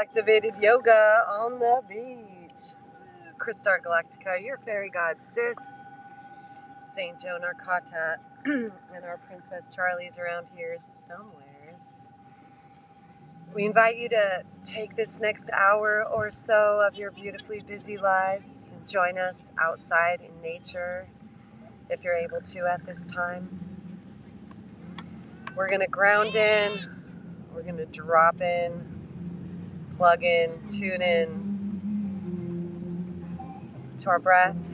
Activated yoga on the beach. Crystal Galactica, your fairy god sis. Saint Joan Arcata and our Princess Charlie's around here somewheres. We invite you to take this next hour or so of your beautifully busy lives and join us outside in nature if you're able to at this time. We're going to ground in, we're going to drop in, plug in, tune in to our breath,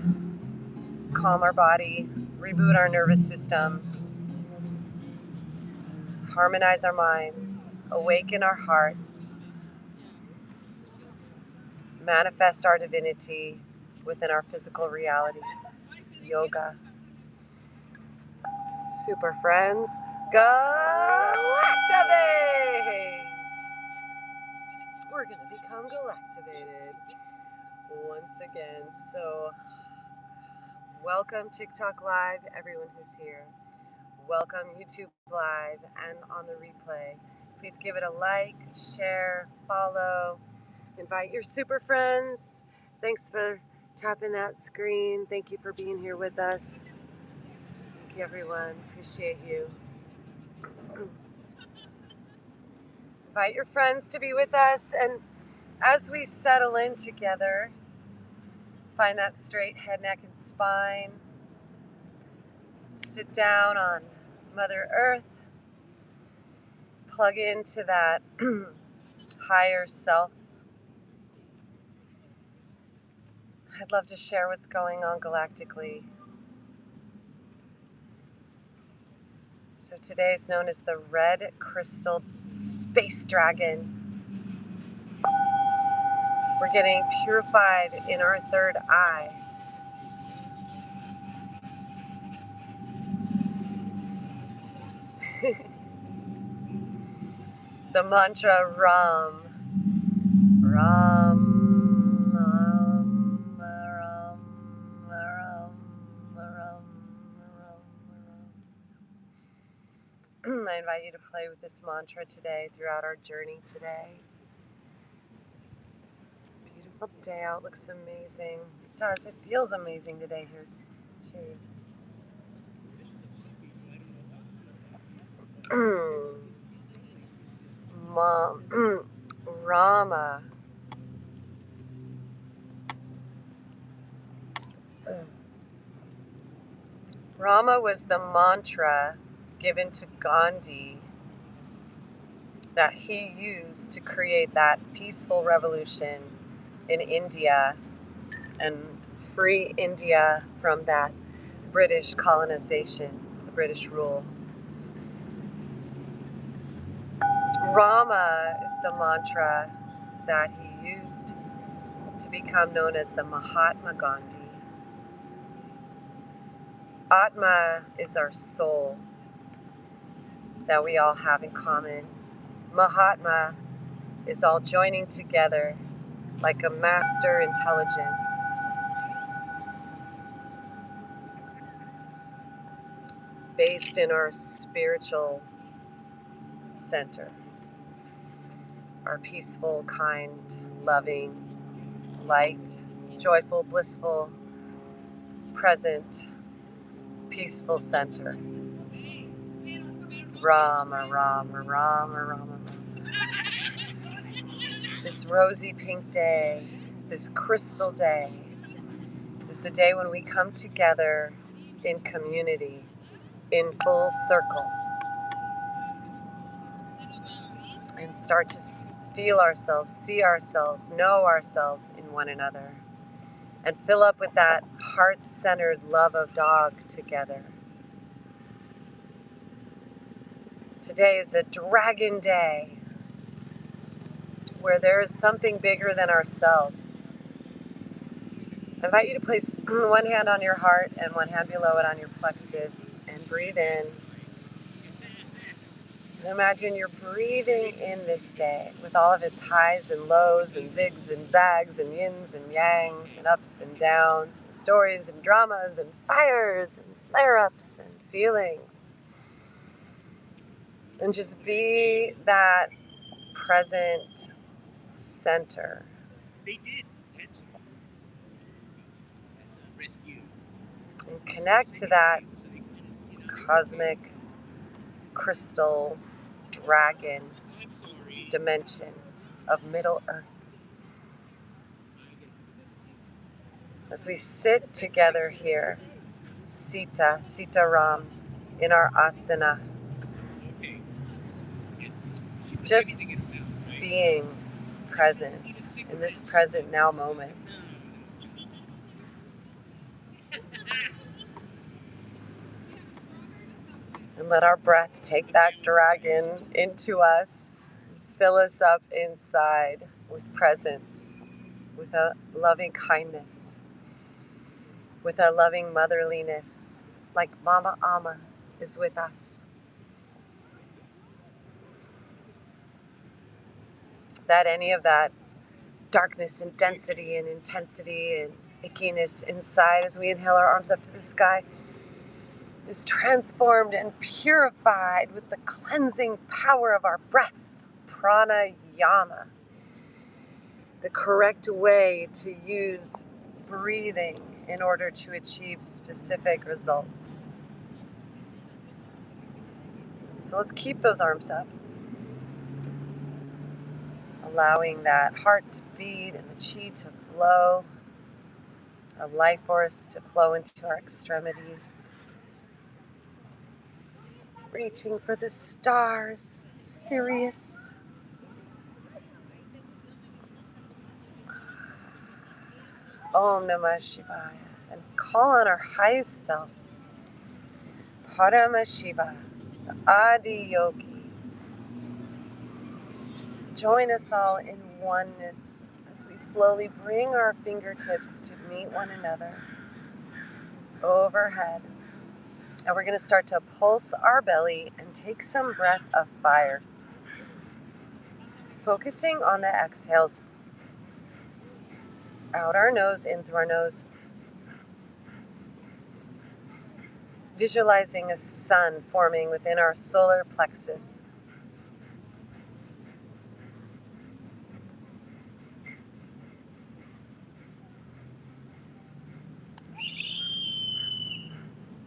calm our body, reboot our nervous system, harmonize our minds, awaken our hearts, manifest our divinity within our physical reality. Yoga. Super friends, Galactivate! We're going to become Galactivated once again. So, welcome TikTok Live, everyone who's here. Welcome YouTube Live and on the replay. Please give it a like, share, follow, invite your super friends. Thanks for tapping that screen. Thank you for being here with us. Thank you, everyone. Appreciate you. Invite your friends to be with us. And as we settle in together, find that straight head, neck, and spine. Sit down on Mother Earth. Plug into that higher self. I'd love to share what's going on galactically. So today is known as the Red Crystal Space Dragon. We're getting purified in our third eye. The mantra Ram. Ram, Ram, Ram, Ram, Ram, Ram. I invite you to play with this mantra today throughout our journey today. Beautiful day out, looks amazing. It does, it feels amazing today here. Cheers. Rama. Rama was the mantra given to Gandhi that he used to create that peaceful revolution in India and free India from that British colonization, the British rule. Rama is the mantra that he used to become known as the Mahatma Gandhi. Atma is our soul that we all have in common. Mahatma is all joining together like a master intelligence. Based in our spiritual center, our peaceful, kind, loving, light, joyful, blissful, present, peaceful center. Rama, Rama, Rama, Rama. This rosy pink day, this crystal day, is the day when we come together in community, in full circle, and start to feel ourselves, see ourselves, know ourselves in one another, and fill up with that heart-centered love of dog together. Today is a dragon day where there is something bigger than ourselves. I invite you to place one hand on your heart and one hand below it on your plexus and breathe in. Imagine you're breathing in this day with all of its highs and lows and zigs and zags and yins and yangs and ups and downs and stories and dramas and fires and flare-ups and feelings. And just be that present, center. They did. That's a rescue. And connect to that cosmic crystal dragon dimension of Middle Earth. As we sit together here, Sita Ram, in our asana, just being present in this present now moment. And let our breath take that dragon into us, fill us up inside with presence, with a loving kindness, with a loving motherliness, like Mama Amma is with us. That any of that darkness and density and intensity and ickiness inside as we inhale our arms up to the sky is transformed and purified with the cleansing power of our breath, pranayama, the correct way to use breathing in order to achieve specific results. So let's keep those arms up, allowing that heart to beat and the chi to flow, our life force to flow into our extremities. Reaching for the stars, Sirius. Om Namah Shivaya. And call on our highest self, Parama Shiva, the Adi Yogi. Join us all in oneness as we slowly bring our fingertips to meet one another overhead. And we're going to start to pulse our belly and take some breath of fire. Focusing on the exhales. Out our nose, in through our nose. Visualizing a sun forming within our solar plexus.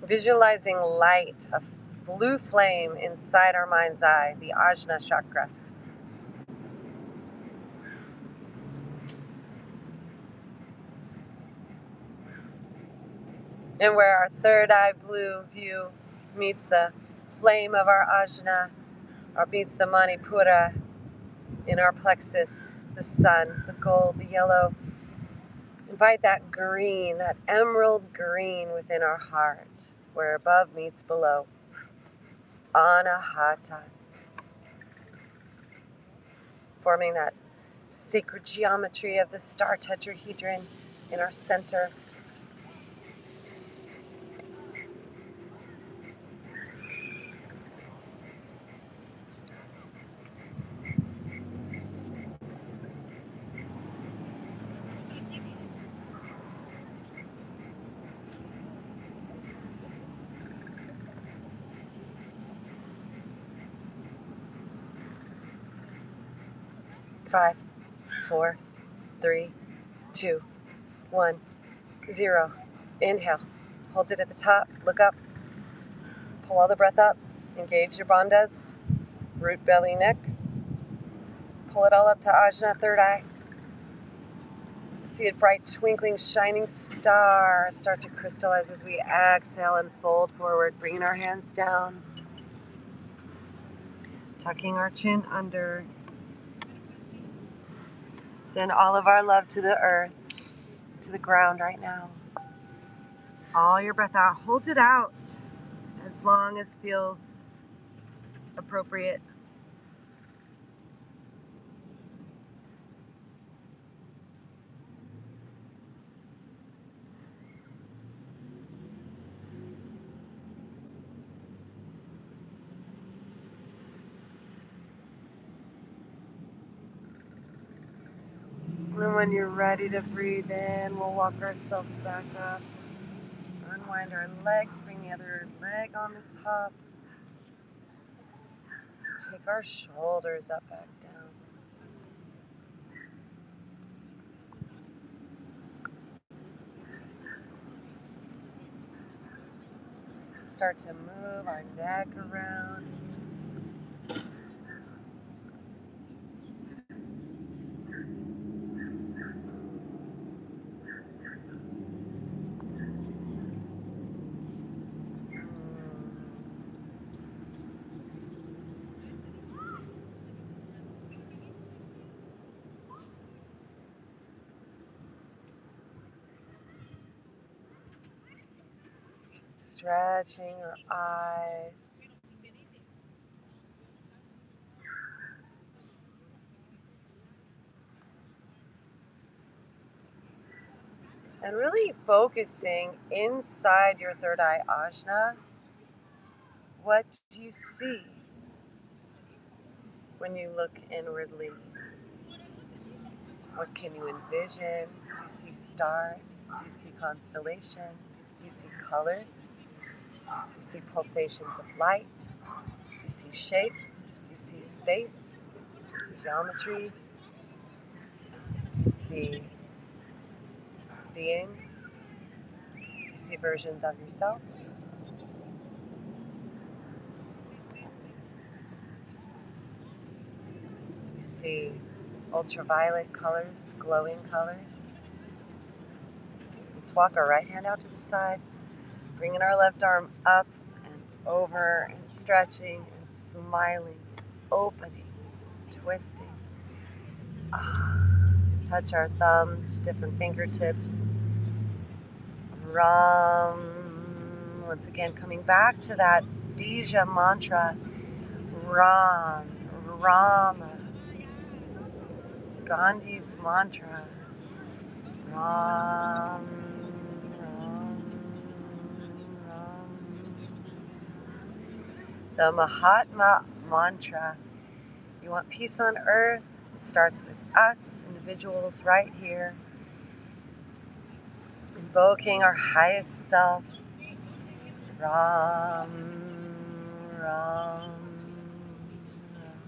Visualizing light, a blue flame inside our mind's eye, the Ajna chakra. And where our third eye blue view meets the flame of our Ajna, or meets the Manipura in our plexus, the sun, the gold, the yellow. Invite that green, that emerald green within our heart, where above meets below. Anahata. Forming that sacred geometry of the star tetrahedron in our center. Five, four, three, two, 1, 0. Inhale. Hold it at the top. Look up. Pull all the breath up. Engage your bandhas. Root, belly, neck. Pull it all up to Ajna, third eye. See a bright, twinkling, shining star start to crystallize as we exhale and fold forward, bringing our hands down. Tucking our chin under. Send all of our love to the earth, to the ground right now. All your breath out. Hold it out as long as feels appropriate. And when you're ready to breathe in, we'll walk ourselves back up. Unwind our legs, bring the other leg on the top. Take our shoulders up, back down. Start to move our neck around. Stretching our eyes. And really focusing inside your third eye ajna. What do you see when you look inwardly? What can you envision? Do you see stars? Do you see constellations? Do you see colors? Do you see pulsations of light? Do you see shapes? Do you see space? Geometries? Do you see beings? Do you see versions of yourself? Do you see ultraviolet colors, glowing colors? Let's walk our right hand out to the side, bringing our left arm up and over and stretching and smiling, opening, twisting. Let's touch our thumb to different fingertips. Ram. Once again, coming back to that Bija mantra. Ram, Rama. Gandhi's mantra. Ram, Ram, Ram. The Mahatma mantra. You want peace on earth? It starts with us, individuals right here, invoking our highest self. Ram, Ram, Ram.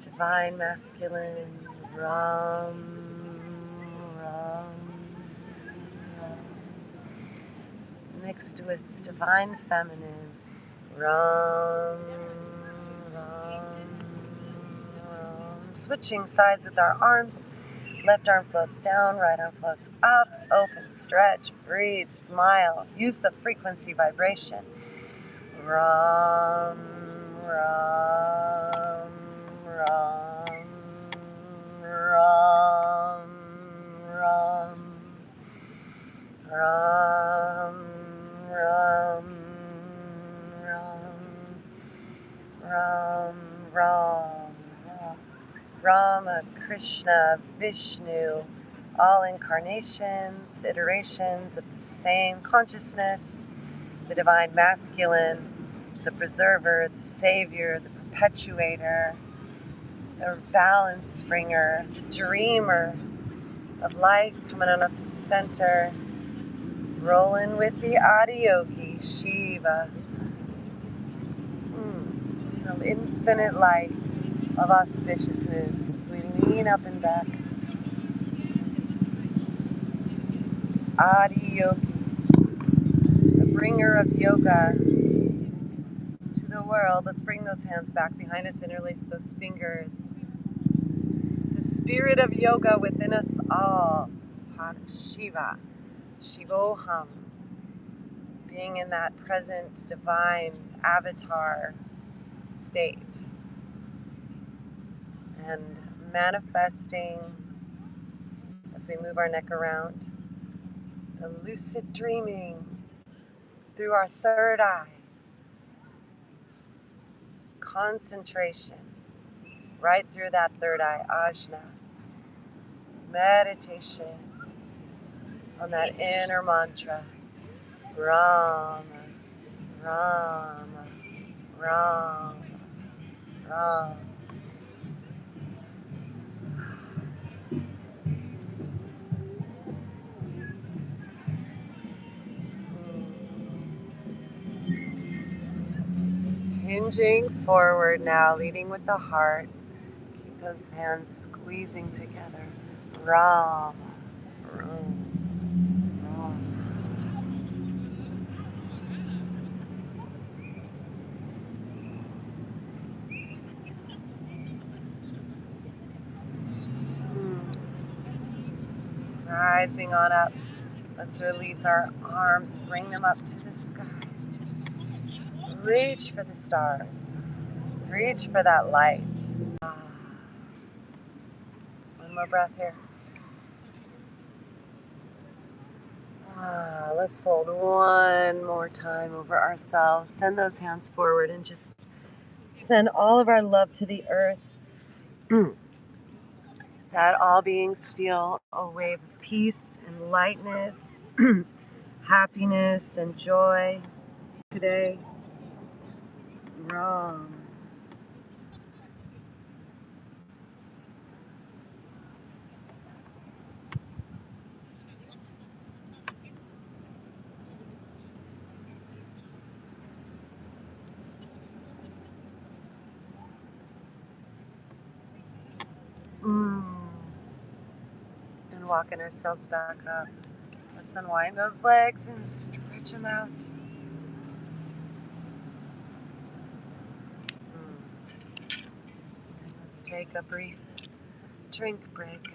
Divine masculine. Ram, Ram, Ram. Mixed with divine feminine. Ram, Ram, Ram. Switching sides with our arms. Left arm floats down, right arm floats up. Open, stretch, breathe, smile. Use the frequency vibration. Ram, Ram, Ram, Ram, Ram, Ram, Ram, Ram, Ram, Ram, Rama, Krishna, Vishnu, all incarnations, iterations of the same consciousness, the divine masculine, the preserver, the savior, the perpetuator, the balance bringer, the dreamer of life, coming on up to center, rolling with the Adiyogi, Shiva, of infinite light, of auspiciousness, as we lean up and back. Adiyogi, the bringer of yoga to the world. Let's bring those hands back behind us, interlace those fingers. The spirit of yoga within us all. Shiva, Shivoham, being in that present divine avatar state and manifesting as we move our neck around. The lucid dreaming through our third eye. Concentration right through that third eye ajna. Meditation on that inner mantra. Rama, Rama, Rama, Rama. Hinging forward now, leading with the heart. Keep those hands squeezing together. Rama, Rama, Rama. Rising on up. Let's release our arms, bring them up to the sky. Reach for the stars. Reach for that light. One more breath here. Let's fold one more time over ourselves. Send those hands forward and just send all of our love to the earth. That all beings feel a wave of peace and lightness, happiness and joy today. Wrong. And walking ourselves back up. Let's unwind those legs and stretch them out. Let's take a brief drink break.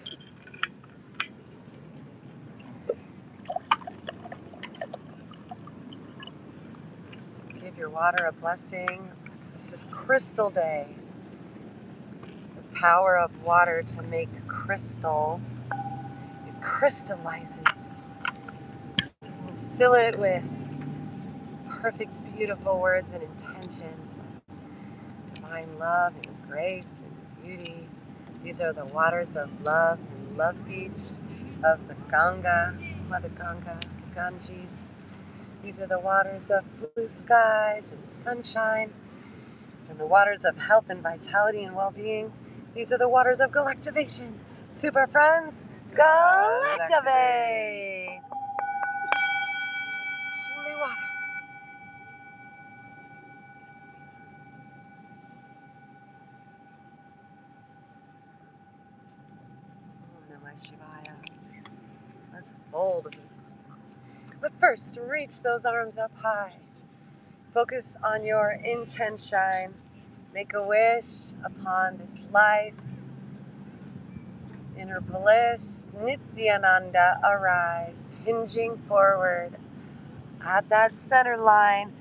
Give your water a blessing. This is Crystal Day. The power of water to make crystals. It crystallizes. So fill it with perfect, beautiful words and intentions. Divine love and grace and beauty. These are the waters of love and love beach of the Ganga, Mother Ganga, the Ganges. These are the waters of blue skies and sunshine, and the waters of health and vitality and well-being. These are the waters of Galactivation. Super friends, Galactivate! Holy water. Om Namah Shivaya. Let's fold. But first, reach those arms up high. Focus on your intention. Make a wish upon this life. Inner bliss, Nityananda, arise, hinging forward. At that center line,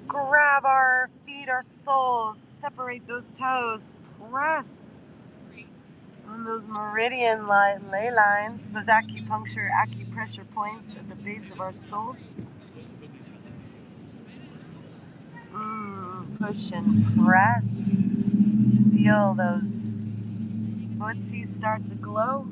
grab our feet, our soles, separate those toes, press on those meridian ley lines, those acupressure points at the base of our soles. Push and press. Feel those footsies start to glow.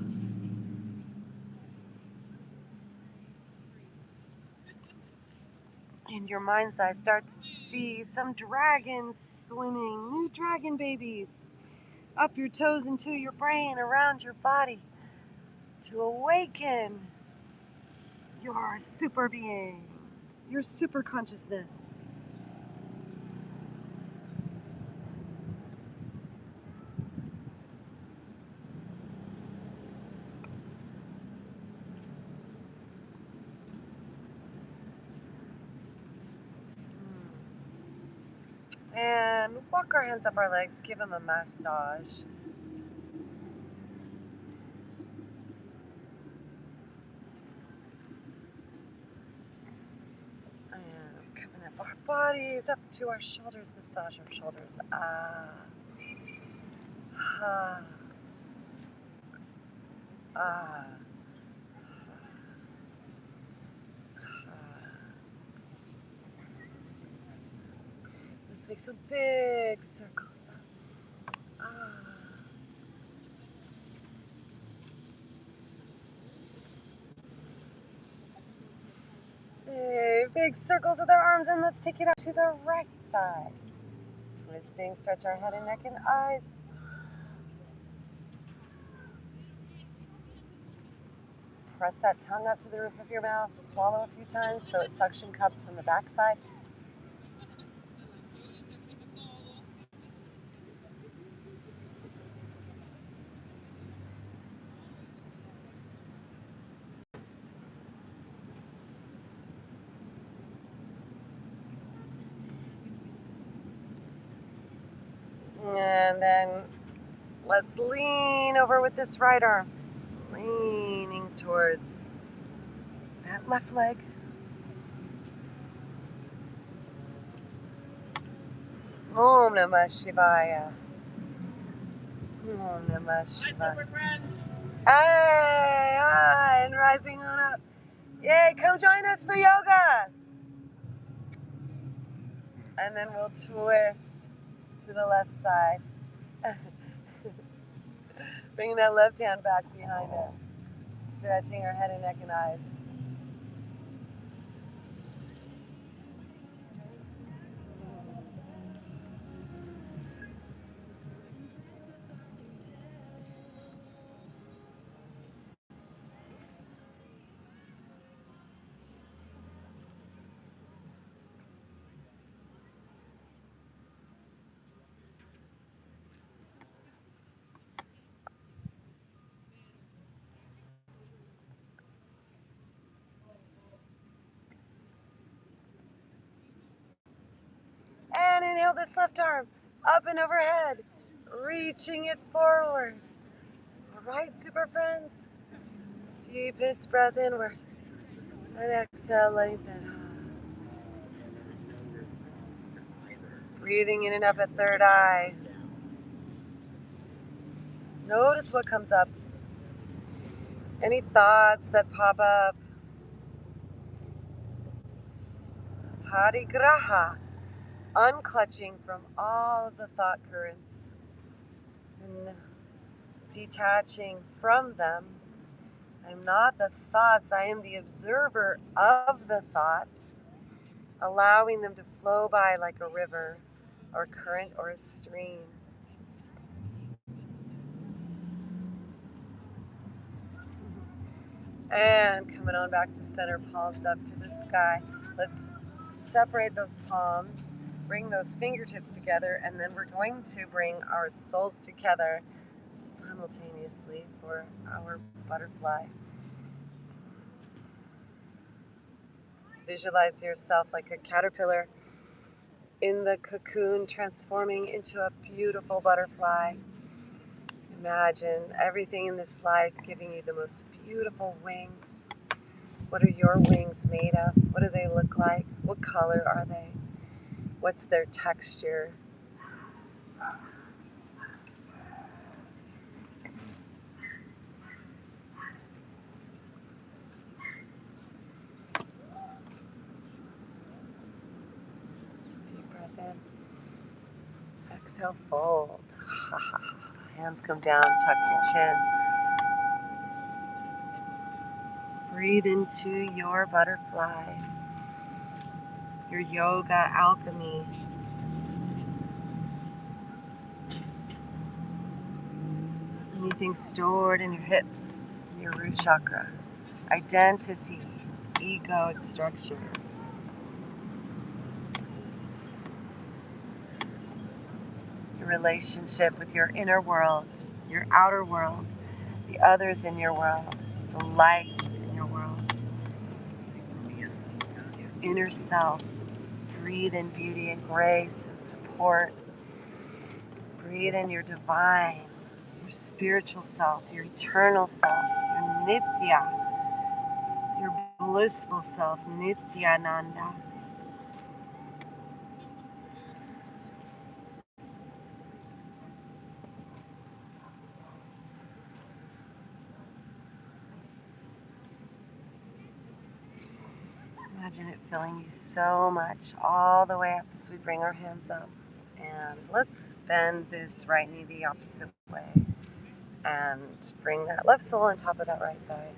In your mind's eye, start to see some dragons swimming, new dragon babies, up your toes into your brain, around your body, to awaken your super being, your super consciousness. And walk our hands up our legs, give them a massage. And coming up our bodies, up to our shoulders, massage our shoulders. Ah. Ah. Ah. Let's make some big circles. Ah. Big circles with our arms, and let's take it out to the right side. Twisting, stretch our head and neck and eyes. Press that tongue up to the roof of your mouth. Swallow a few times so it suction cups from the back side. And then let's lean over with this right arm. Leaning towards that left leg. Om Namah Shivaya. Om Namah Shivaya. Friends. Hi, and rising on up. Yay, come join us for yoga. And then we'll twist to the left side. Bringing that left hand back behind us. Stretching our head and neck and eyes. And inhale this left arm up and overhead, reaching it forward. All right, super friends. Deepest breath inward. And exhale, lengthen. Breathing in and up at third eye. Notice what comes up. Any thoughts that pop up. Parigraha. Unclutching from all of the thought currents. And detaching from them. I'm not the thoughts, I am the observer of the thoughts, allowing them to flow by like a river or current or a stream. And coming on back to center, palms up to the sky. Let's separate those palms, bring those fingertips together, and then we're going to bring our souls together simultaneously for our butterfly. Visualize yourself like a caterpillar in the cocoon, transforming into a beautiful butterfly. Imagine everything in this life giving you the most beautiful wings. What are your wings made of? What do they look like? What color are they? What's their texture? Deep breath in. Exhale, fold. Hands come down, tuck your chin. Breathe into your butterfly, your yoga alchemy. Anything stored in your hips, your root chakra. Identity, egoic structure. Your relationship with your inner world, your outer world, the others in your world, the light in your world, your inner self. Breathe in beauty and grace and support. Breathe in your divine, your spiritual self, your eternal self, your nitya, your blissful self, nityananda. Imagine it filling you so much all the way up as we bring our hands up. And let's bend this right knee the opposite way and bring that left sole on top of that right thigh.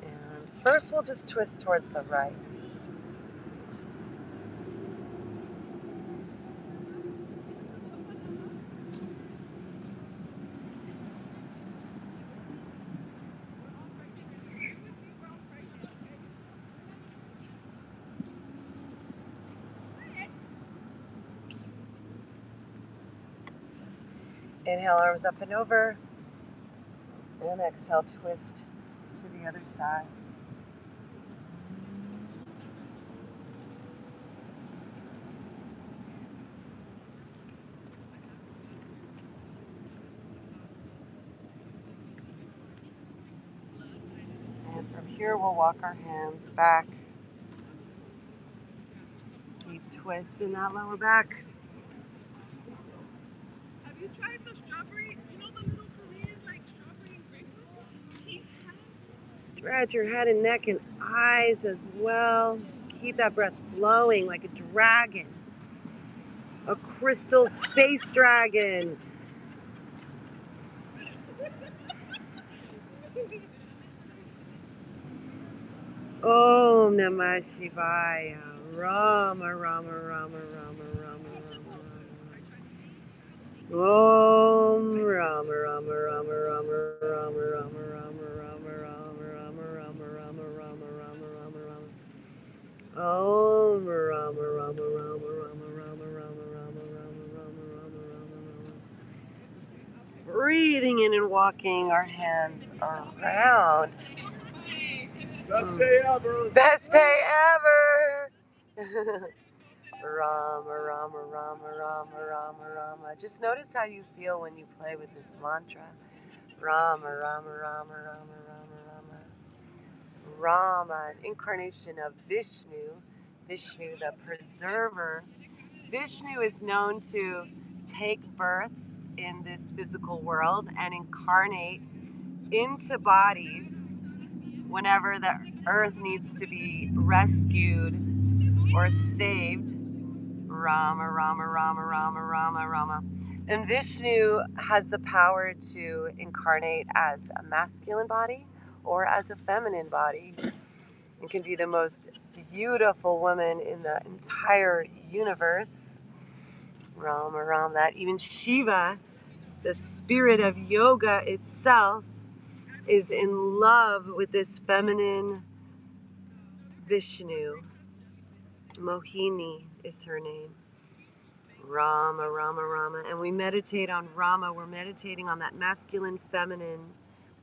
And first we'll just twist towards the right. Inhale, arms up and over. And exhale, twist to the other side. From here, we'll walk our hands back. Deep twist in that lower back. Have you tried the strawberry? You know the little Korean like strawberry and grapefruit? Stretch your head and neck and eyes as well. Keep that breath flowing like a dragon. A crystal space dragon. Om Namah Shivaya. Rama, Rama, Rama, Rama, Rama, Rama, Rama. Om Rama, Rama, Rama, Rama, Rama, Rama, Rama, Rama, Rama, Rama, Rama, Rama, Rama, Rama, Rama, Rama. Om Rama, Rama, Rama, Rama, Rama, Rama, Rama, Rama, Rama, Rama, Rama. Breathing in and walking our hands around. Best day ever. Best day ever. Rama, Rama, Rama, Rama, Rama, Rama. Just notice how you feel when you play with this mantra. Rama, Rama, Rama, Rama, Rama, Rama. Rama, an incarnation of Vishnu. Vishnu, the preserver. Vishnu is known to take births in this physical world and incarnate into bodies whenever the earth needs to be rescued or saved. Rama, Rama, Rama, Rama, Rama, Rama. And Vishnu has the power to incarnate as a masculine body or as a feminine body. It can be the most beautiful woman in the entire universe. Rama, Rama. That even Shiva, the spirit of yoga itself, is in love with this feminine Vishnu. Mohini is her name. Rama, Rama, Rama. And we meditate on Rama. We're meditating on that masculine, feminine,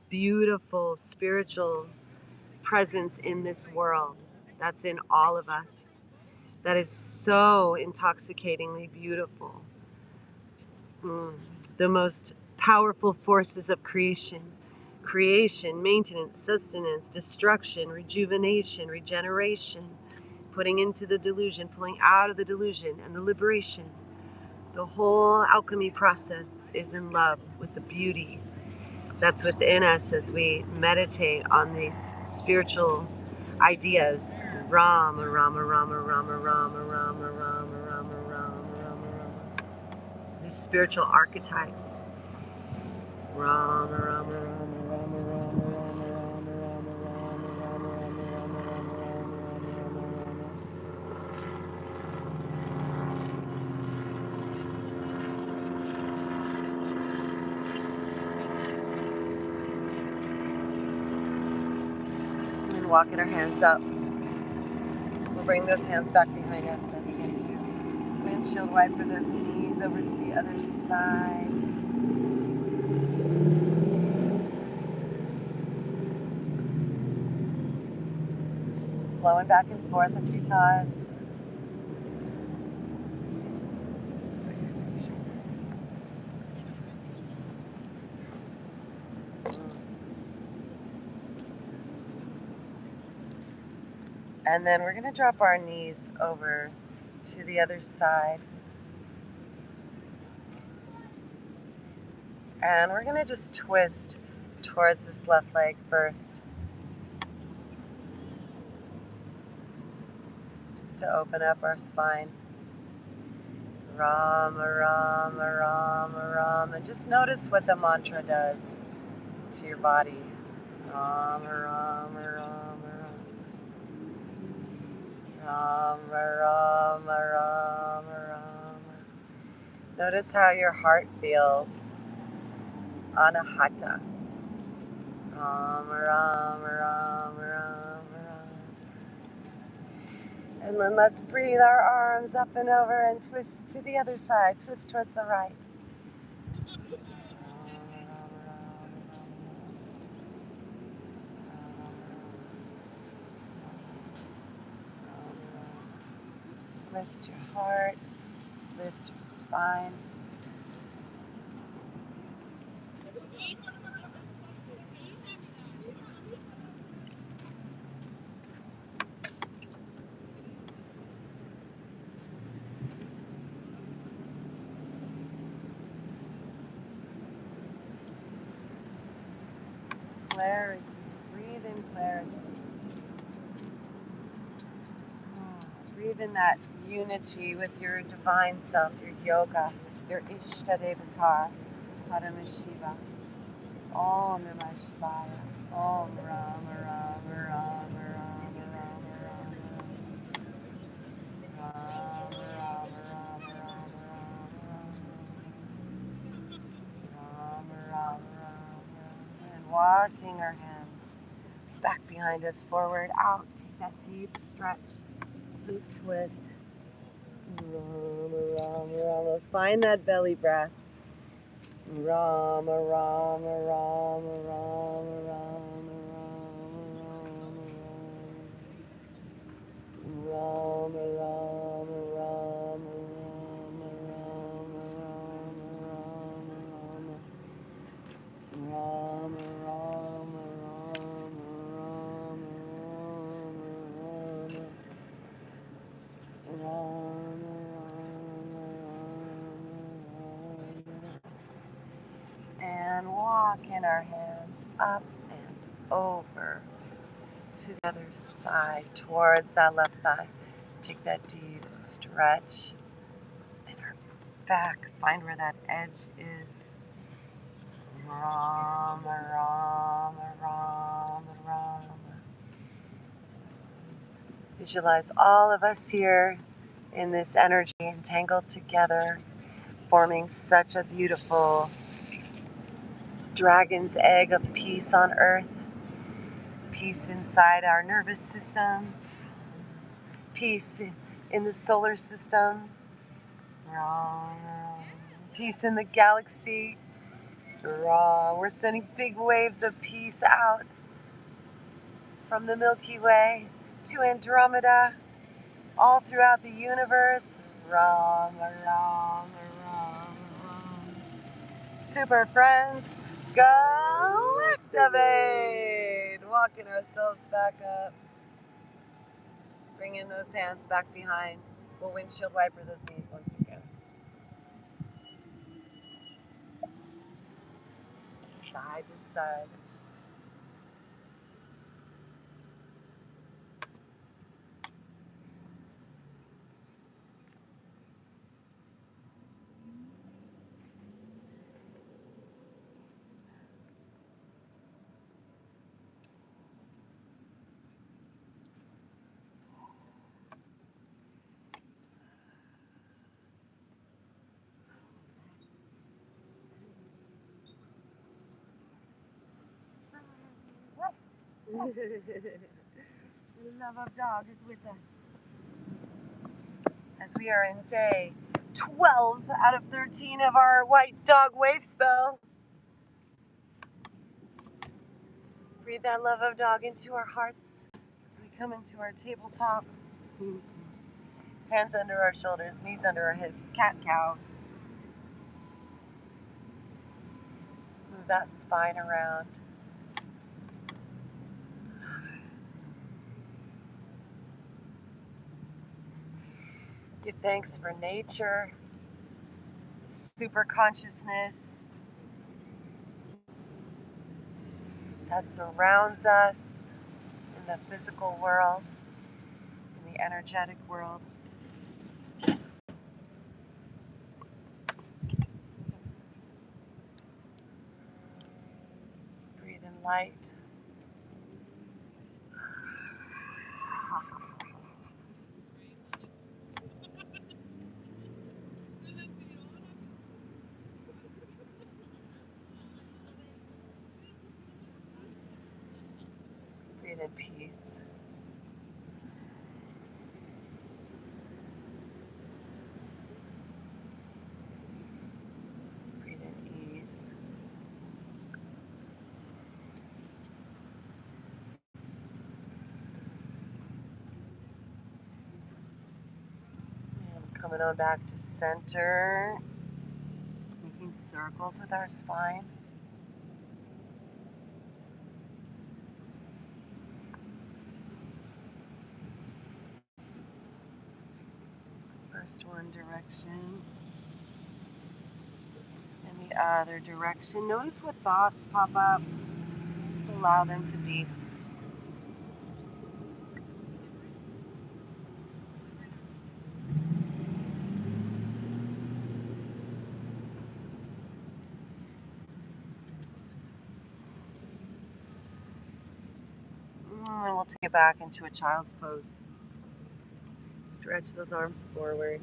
beautiful, spiritual presence in this world. That's in all of us. That is so intoxicatingly beautiful. The most powerful forces of creation. Creation, maintenance, sustenance, destruction, rejuvenation, regeneration, putting into the delusion, pulling out of the delusion, and the liberation. The whole alchemy process is in love with the beauty that's within us as we meditate on these spiritual ideas. Rama, Rama, Rama, Rama, Rama, Rama, Rama, Rama, Rama, Rama, Rama. These spiritual archetypes. Rama, Rama, Rama, Rama, Rama, Rama, Rama, Rama, Rama, Rama, Rama, Rama, Rama, Rama. And walking our hands up. We'll bring those hands back behind us and begin to windshield wiper those knees over to the other side. Flowing back and forth a few times. And then we're going to drop our knees over to the other side. And we're going to just twist towards this left leg first. Just to open up our spine. Rama, Rama, Rama, Rama. Just notice what the mantra does to your body. Rama, Rama, Rama, Rama. Rama, Rama, Rama, Rama. Notice how your heart feels. Anahata. Rama, Rama, Rama, Rama, Rama. And then let's breathe our arms up and over and twist to the other side. Twist towards the right. Lift your heart, lift your spine. clarity. Breathe in clarity. Breathe in that unity with your divine self, your yoga, your Ishtadevatar, Paramashiva. Om Namah Shivaya. Om Rama Rama Rama Rama Rama Rama Rama Rama Rama Rama Rama Rama. And walking our hands back behind us, forward, out. Take that deep stretch, deep twist. Rama Rama Rama. Find that belly breath. Rama Rama Rama Rama Rama Rama Rama Rama Rama Rama and walking our hands up and over to the other side towards that left thigh. Take that deep stretch and our back. Find where that edge is. Rama, Rama, Rama, Rama. Visualize all of us here in this energy entangled together, forming such a beautiful dragon's egg of peace on earth, peace inside our nervous systems, peace in the solar system, peace in the galaxy. We're sending big waves of peace out from the Milky Way to Andromeda, all throughout the universe. Rama, Rama, Rama, Rama. Super friends, Galactivate! Walking ourselves back up. Bringing those hands back behind. We'll windshield wiper those knees once again. Side to side. The love of dog is with us. As we are in day 12 out of 13 of our white dog wave spell. Breathe that love of dog into our hearts as we come into our tabletop. Hands under our shoulders, knees under our hips, cat cow. Move that spine around. Give thanks for nature, super consciousness that surrounds us in the physical world, in the energetic world. Breathe in light. Breathe in peace. Breathe in ease. And coming on back to center. Making circles with our spine. First one direction. And the other direction. Notice what thoughts pop up. Just allow them to be. And then we'll take it back into a child's pose. Stretch those arms forward.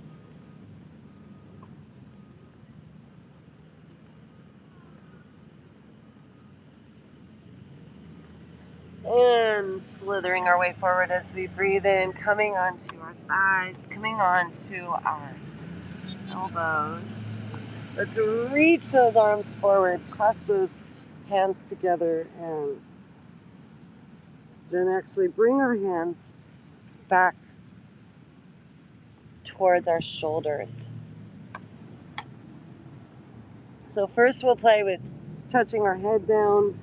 And slithering our way forward as we breathe in, coming onto our thighs, coming onto our elbows. Let's reach those arms forward, clasp those hands together, and then actually bring our hands back towards our shoulders. So first we'll play with touching our head down,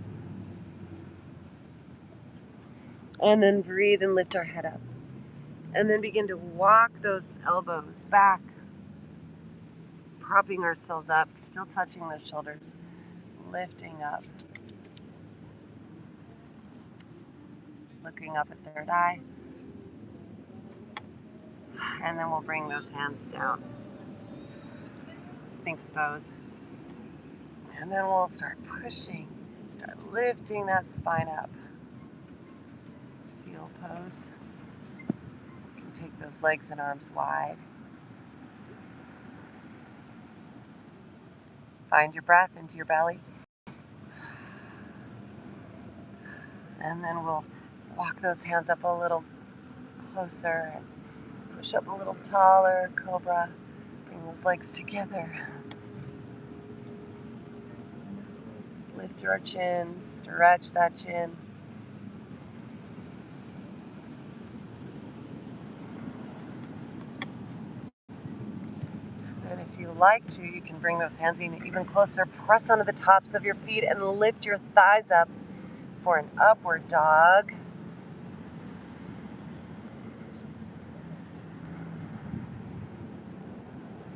and then breathe and lift our head up. And then begin to walk those elbows back, propping ourselves up, still touching those shoulders, lifting up, looking up at third eye. And then we'll bring those hands down, Sphinx pose. And then we'll start pushing, start lifting that spine up. Seal pose. You can take those legs and arms wide. Find your breath into your belly. And then we'll walk those hands up a little closer and push up a little taller, cobra. Bring those legs together. Lift through our chin, stretch that chin. And if you like to, you can bring those hands in even closer. Press onto the tops of your feet and lift your thighs up for an upward dog.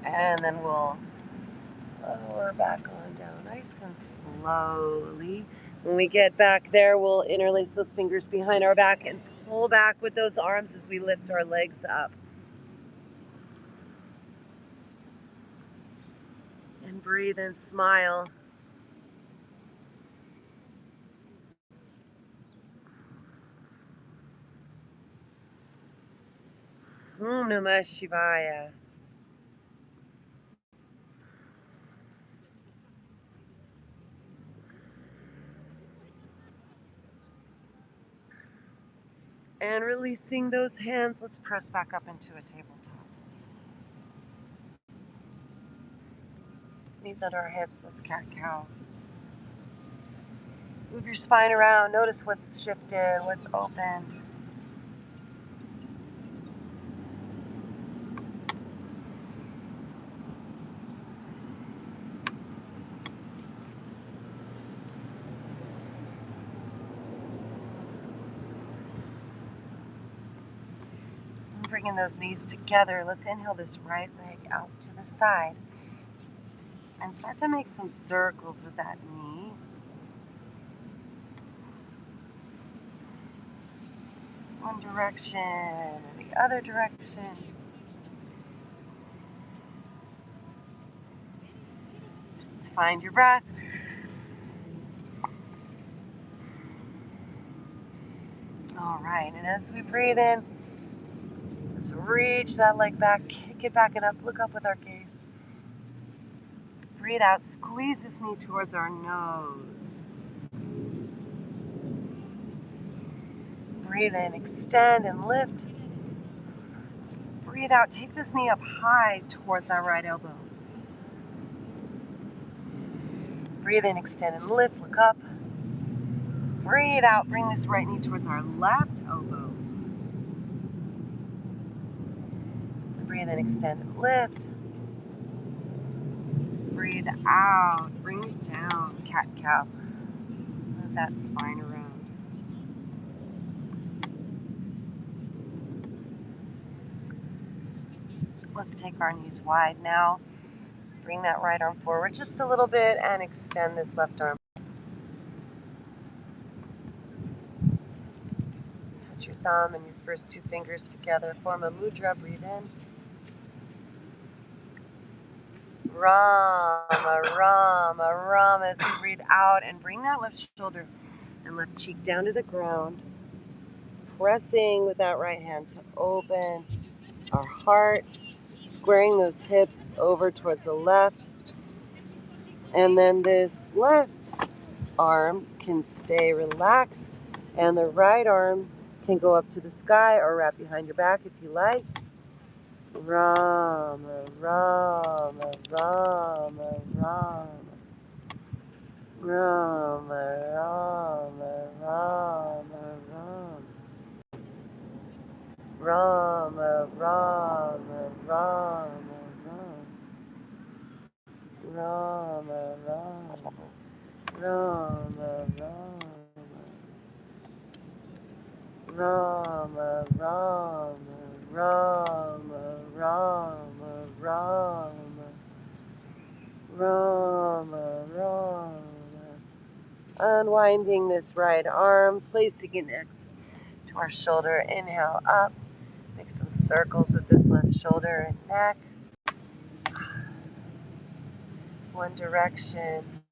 And then we'll lower back on down nice and slowly. When we get back there, we'll interlace those fingers behind our back and pull back with those arms as we lift our legs up. And breathe and smile. Om Namah Shivaya. And releasing those hands, let's press back up into a tabletop. Knees under our hips, let's cat-cow. Move your spine around, notice what's shifted, what's opened. And bringing those knees together, let's inhale this right leg out to the side. And start to make some circles with that knee. One direction and the other direction. Find your breath. All right, and as we breathe in, let's reach that leg back, kick it back and up, look up with our gaze. Breathe out, squeeze this knee towards our nose. Breathe in, extend and lift. Breathe out, take this knee up high towards our right elbow. Breathe in, extend and lift, look up. Breathe out, bring this right knee towards our left elbow. Breathe in, extend and lift. Breathe out, bring it down, cat-cow. Move that spine around. Let's take our knees wide now. Bring that right arm forward just a little bit and extend this left arm. Put your thumb and your first two fingers together. Form a mudra. Breathe in. Rama, Rama, Rama. As we breathe out and bring that left shoulder and left cheek down to the ground. Pressing with that right hand to open our heart. Squaring those hips over towards the left. And then this left arm can stay relaxed. And the right arm can go up to the sky or wrap behind your back if you like. Rama, Rama, Rama, Rama. Rama, Rama, Rama, Rama. Rama, Rama, Rama, Rama. Rama, Rama, Rama, Rama. Rama, Rama, Rama, Rama, Rama. Rama, Rama. Unwinding this right arm, placing it next to our shoulder. Inhale up. Make some circles with this left shoulder and neck. One direction.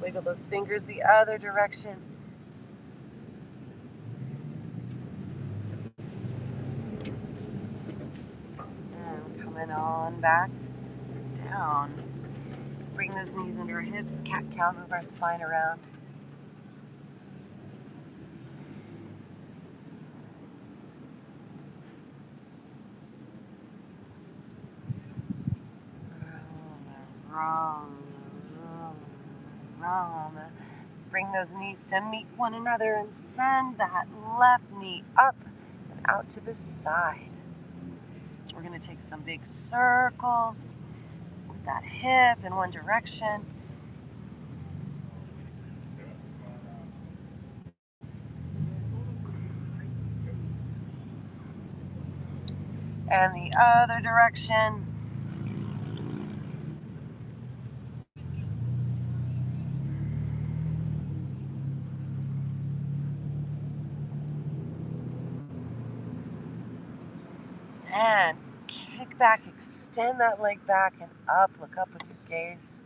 Wiggle those fingers the other direction. And coming on back down. Bring those knees under our hips. Cat cow. Move our spine around. Rama, Rama, Rama. Bring those knees to meet one another and send that left knee up and out to the side. We're going to take some big circles with that hip in one direction. And the other direction. And kick back, extend that leg back and up. Look up with your gaze.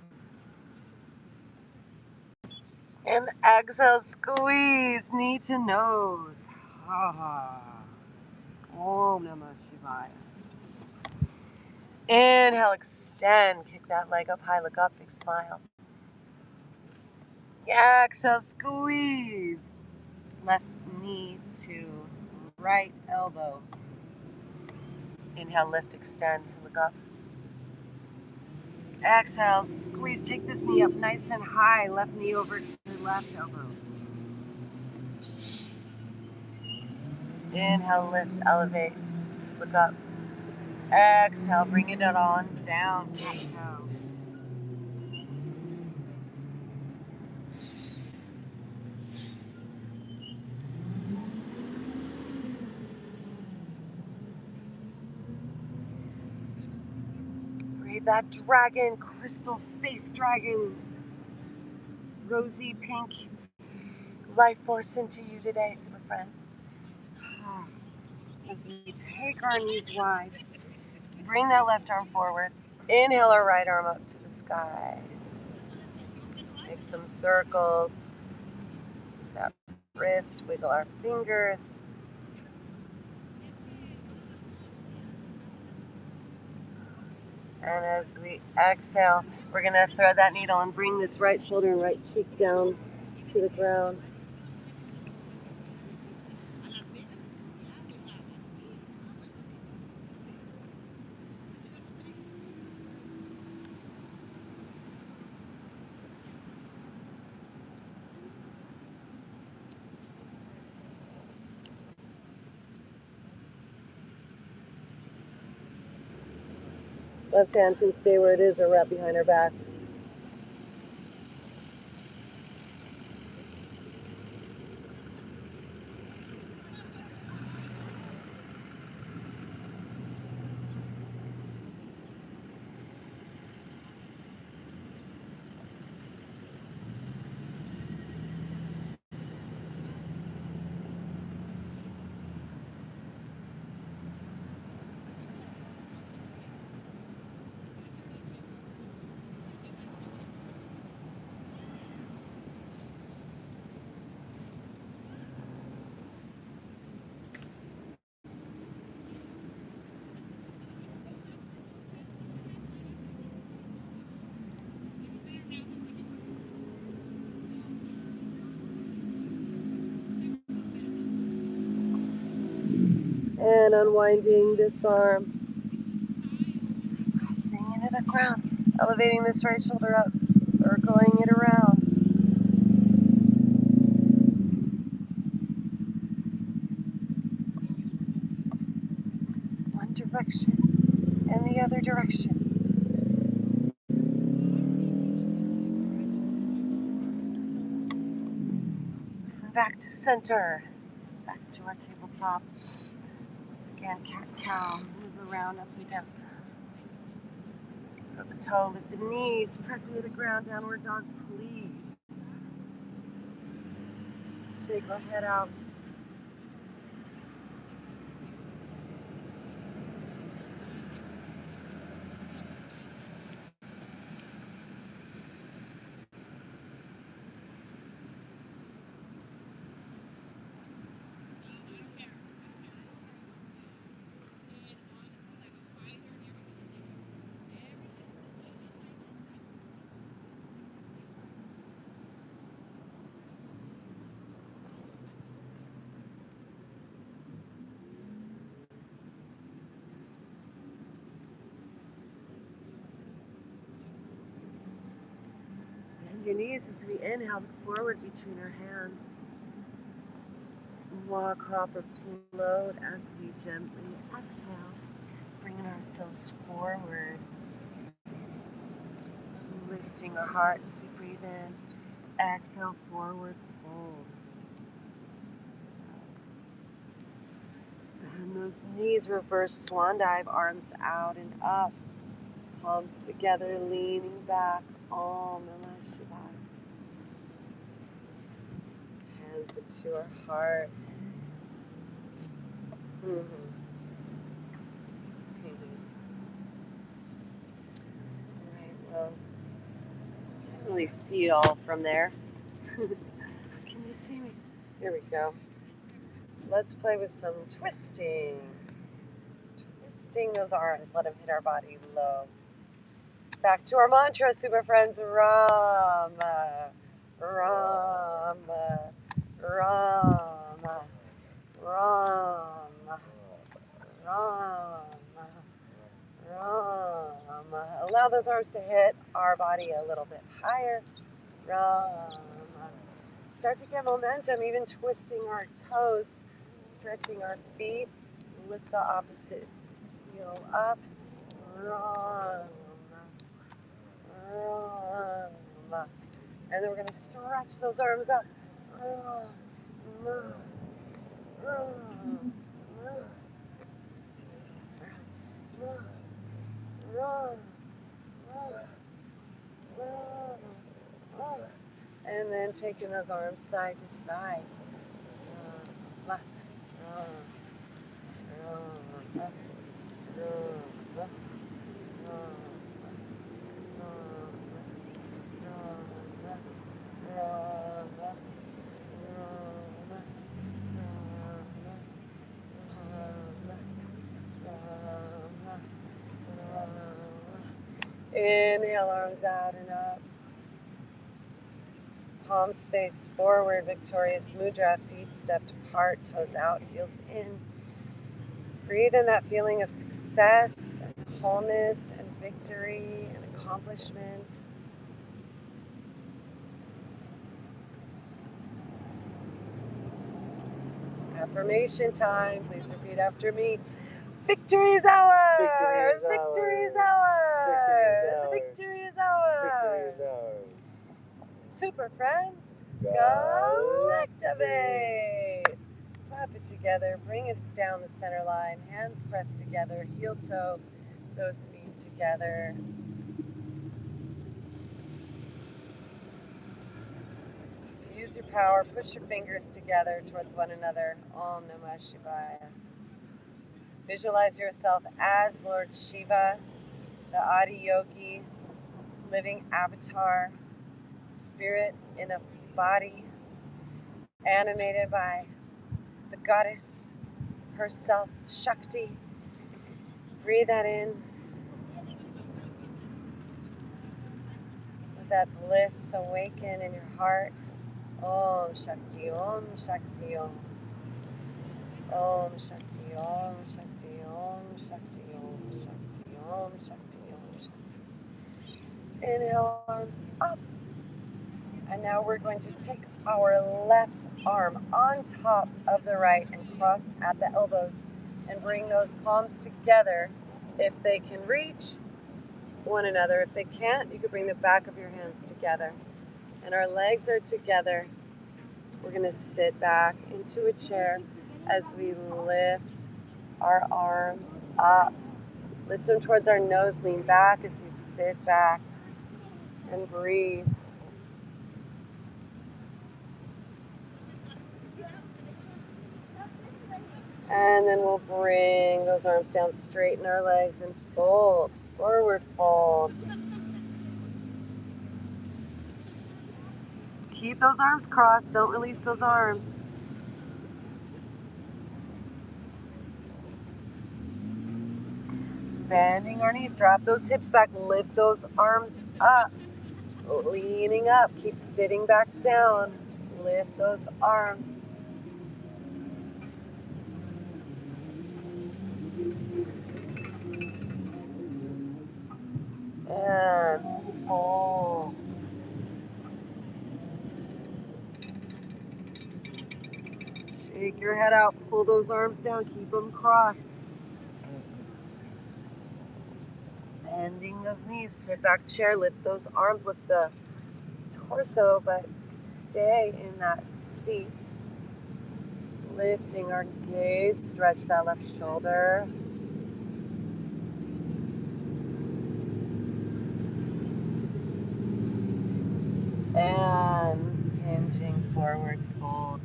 And exhale, squeeze knee to nose. Om Namah Shivaya. Inhale, extend. Kick that leg up high, look up, big smile. Exhale, squeeze. Left knee to right elbow. Inhale, lift, extend, look up. Exhale, squeeze, take this knee up nice and high. Left knee over to left elbow. Inhale, lift, elevate, look up. Exhale, bring it on down, cat-cow. Breathe that dragon, crystal space dragon, rosy pink life force into you today, super friends. As we take our knees wide, bring that left arm forward. Inhale our right arm up to the sky. Make some circles. That wrist, wiggle our fingers. And as we exhale, we're going to thread that needle and bring this right shoulder and right cheek down to the ground. Left hand can stay where it is or wrap behind our back. And unwinding this arm, pressing into the ground, elevating this right shoulder up, circling it around. One direction and the other direction. And back to center, back to our tabletop. Once again, cat-cow, move around, up and down. Go the toe, lift the knees, press into the ground, downward dog, please. Shake our head out. Bend your knees as we inhale, look forward between our hands. Walk, hop, or float as we gently exhale, bringing ourselves forward. Lifting our heart as we breathe in. Exhale, forward fold. Bend those knees, reverse swan dive, arms out and up. Palms together, leaning back. Om Namah Shivaya. Hands into our heart. Alright, well, I can't really see you all from there. Can you see me? Here we go. Let's play with some twisting. Twisting those arms, let them hit our body low. Back to our mantra, super friends. Rama, Rama, Rama, Rama, Rama, Rama. Allow those arms to hit our body a little bit higher. Rama. Start to get momentum, even twisting our toes, stretching our feet. Lift the opposite heel up. Rama. Rama. And then we're going to stretch those arms up. Rama. Rama. And then taking those arms side to side. Inhale, arms out and up. Palms face forward, victorious mudra, feet stepped apart, toes out, heels in. Breathe in that feeling of success and wholeness and victory and accomplishment. Affirmation time. Please repeat after me. Victory is ours! Victory is ours! Victory is ours! Victory is ours! Victory is ours! Super friends, Galactivate! Clap it together, bring it down the center line, hands pressed together, heel toe, those feet together. Use your power, push your fingers together towards one another. Om Namah Shivaya. Visualize yourself as Lord Shiva, the Adi Yogi, living avatar, spirit in a body, animated by the goddess herself, Shakti. Breathe that in. Let that bliss awaken in your heart. Om Shakti, Om Shakti, Om. Om Shakti, Om Shakti, Om Shakti, Om Shakti, Om Shakti, Om Shakti. Inhale, arms up. And now we're going to take our left arm on top of the right and cross at the elbows and bring those palms together if they can reach one another. If they can't, you can bring the back of your hands together. And our legs are together. We're going to sit back into a chair as we lift our arms up. Lift them towards our nose, lean back as you sit back and breathe. And then we'll bring those arms down, straighten our legs and fold, forward fold. Keep those arms crossed, don't release those arms. Bending our knees, drop those hips back, lift those arms up. Leaning up, keep sitting back down, lift those arms. And fold. Shake your head out, pull those arms down, keep them crossed. Bending those knees, sit back chair, lift those arms, lift the torso, but stay in that seat. Lifting our gaze, stretch that left shoulder. And hinging forward fold.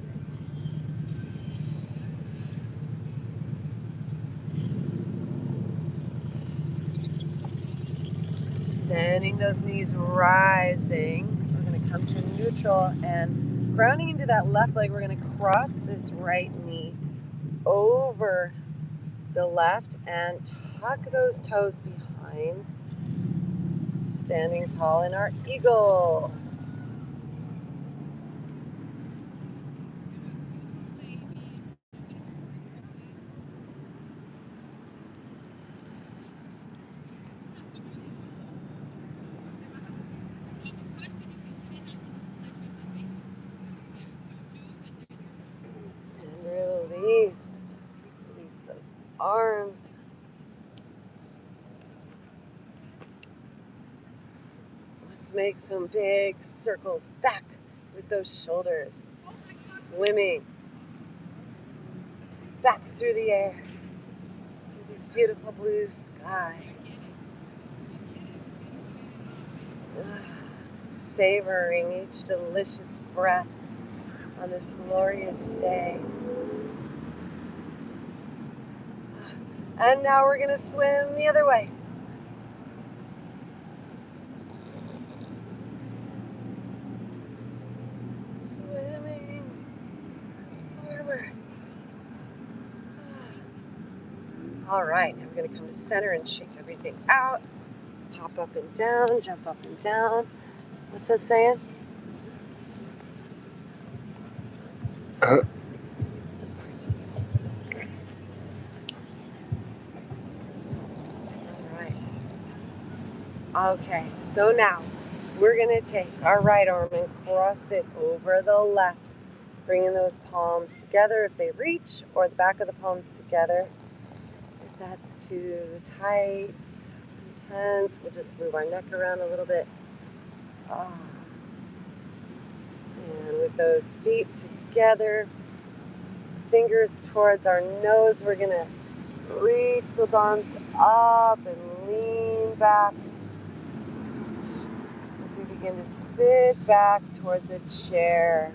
Bending those knees, rising. We're going to come to neutral and grounding into that left leg. We're going to cross this right knee over the left and tuck those toes behind. Standing tall in our eagle. And release. Release those arms. Let's make some big circles back with those shoulders. Swimming back through the air, through these beautiful blue skies. Savoring each delicious breath on this glorious day. And now we're going to swim the other way. Swimming forward. All right, now we're going to come to center and shake everything out. Pop up and down, jump up and down. What's that saying? All right. Okay, so now we're going to take our right arm and cross it over the left, bringing those palms together if they reach, or the back of the palms together. If that's too tight, intense, we'll just move our neck around a little bit. And with those feet together, fingers towards our nose, we're going to reach those arms up and lean back as we begin to sit back towards a chair.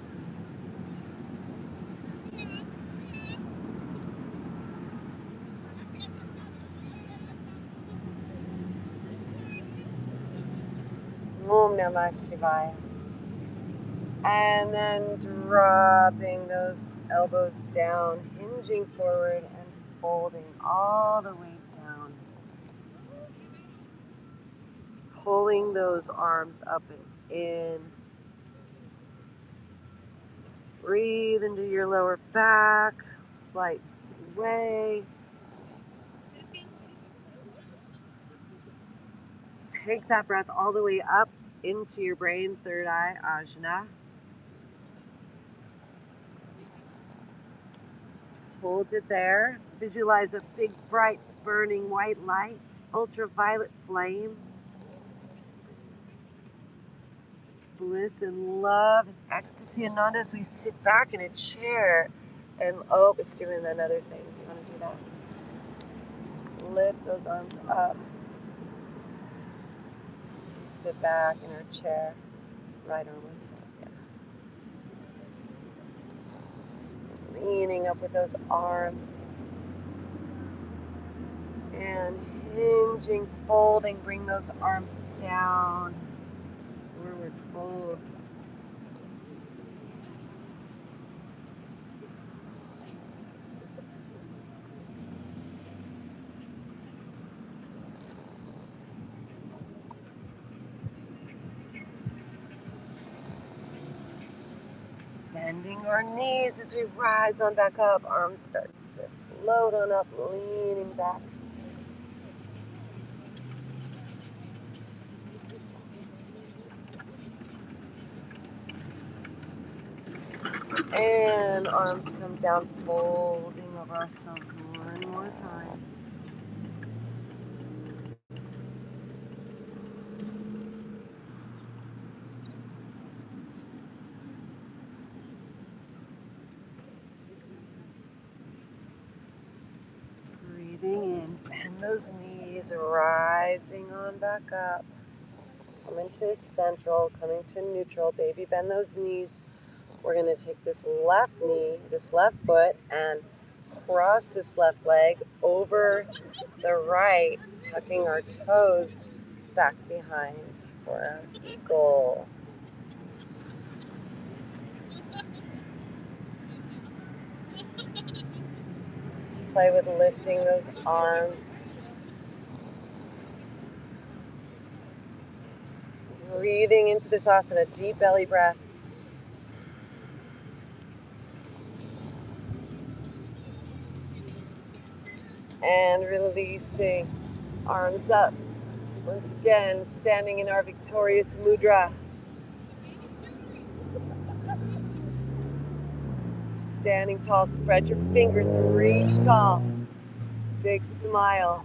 Om Namah Shivaya. And then dropping those elbows down, hinging forward and folding all the way down. Pulling those arms up and in. Breathe into your lower back. slight sway. Take that breath all the way up into your brain, third eye, ajna. Hold it there. Visualize a big, bright, burning white light, ultraviolet flame. Bliss and love and ecstasy and nanda as we sit back in a chair. And oh, it's doing another thing. Do you want to do that? Lift those arms up as we sit back in our chair. Right arm on top. Yeah. Leaning up with those arms. And hinging, folding, bring those arms down. Forward fold. Bending our knees as we rise on back up. Arms start to float on up, leaning back. And arms come down, folding over ourselves one more time. Breathing in, bend those knees, rising on back up. Coming to central, coming to neutral. Baby, bend those knees. We're going to take this left knee, this left foot, and cross this left leg over the right, tucking our toes back behind for an eagle. Play with lifting those arms. Breathing into this asana, deep belly breath. And releasing, arms up. Once again, standing in our victorious mudra. Standing tall, spread your fingers, reach tall. Big smile.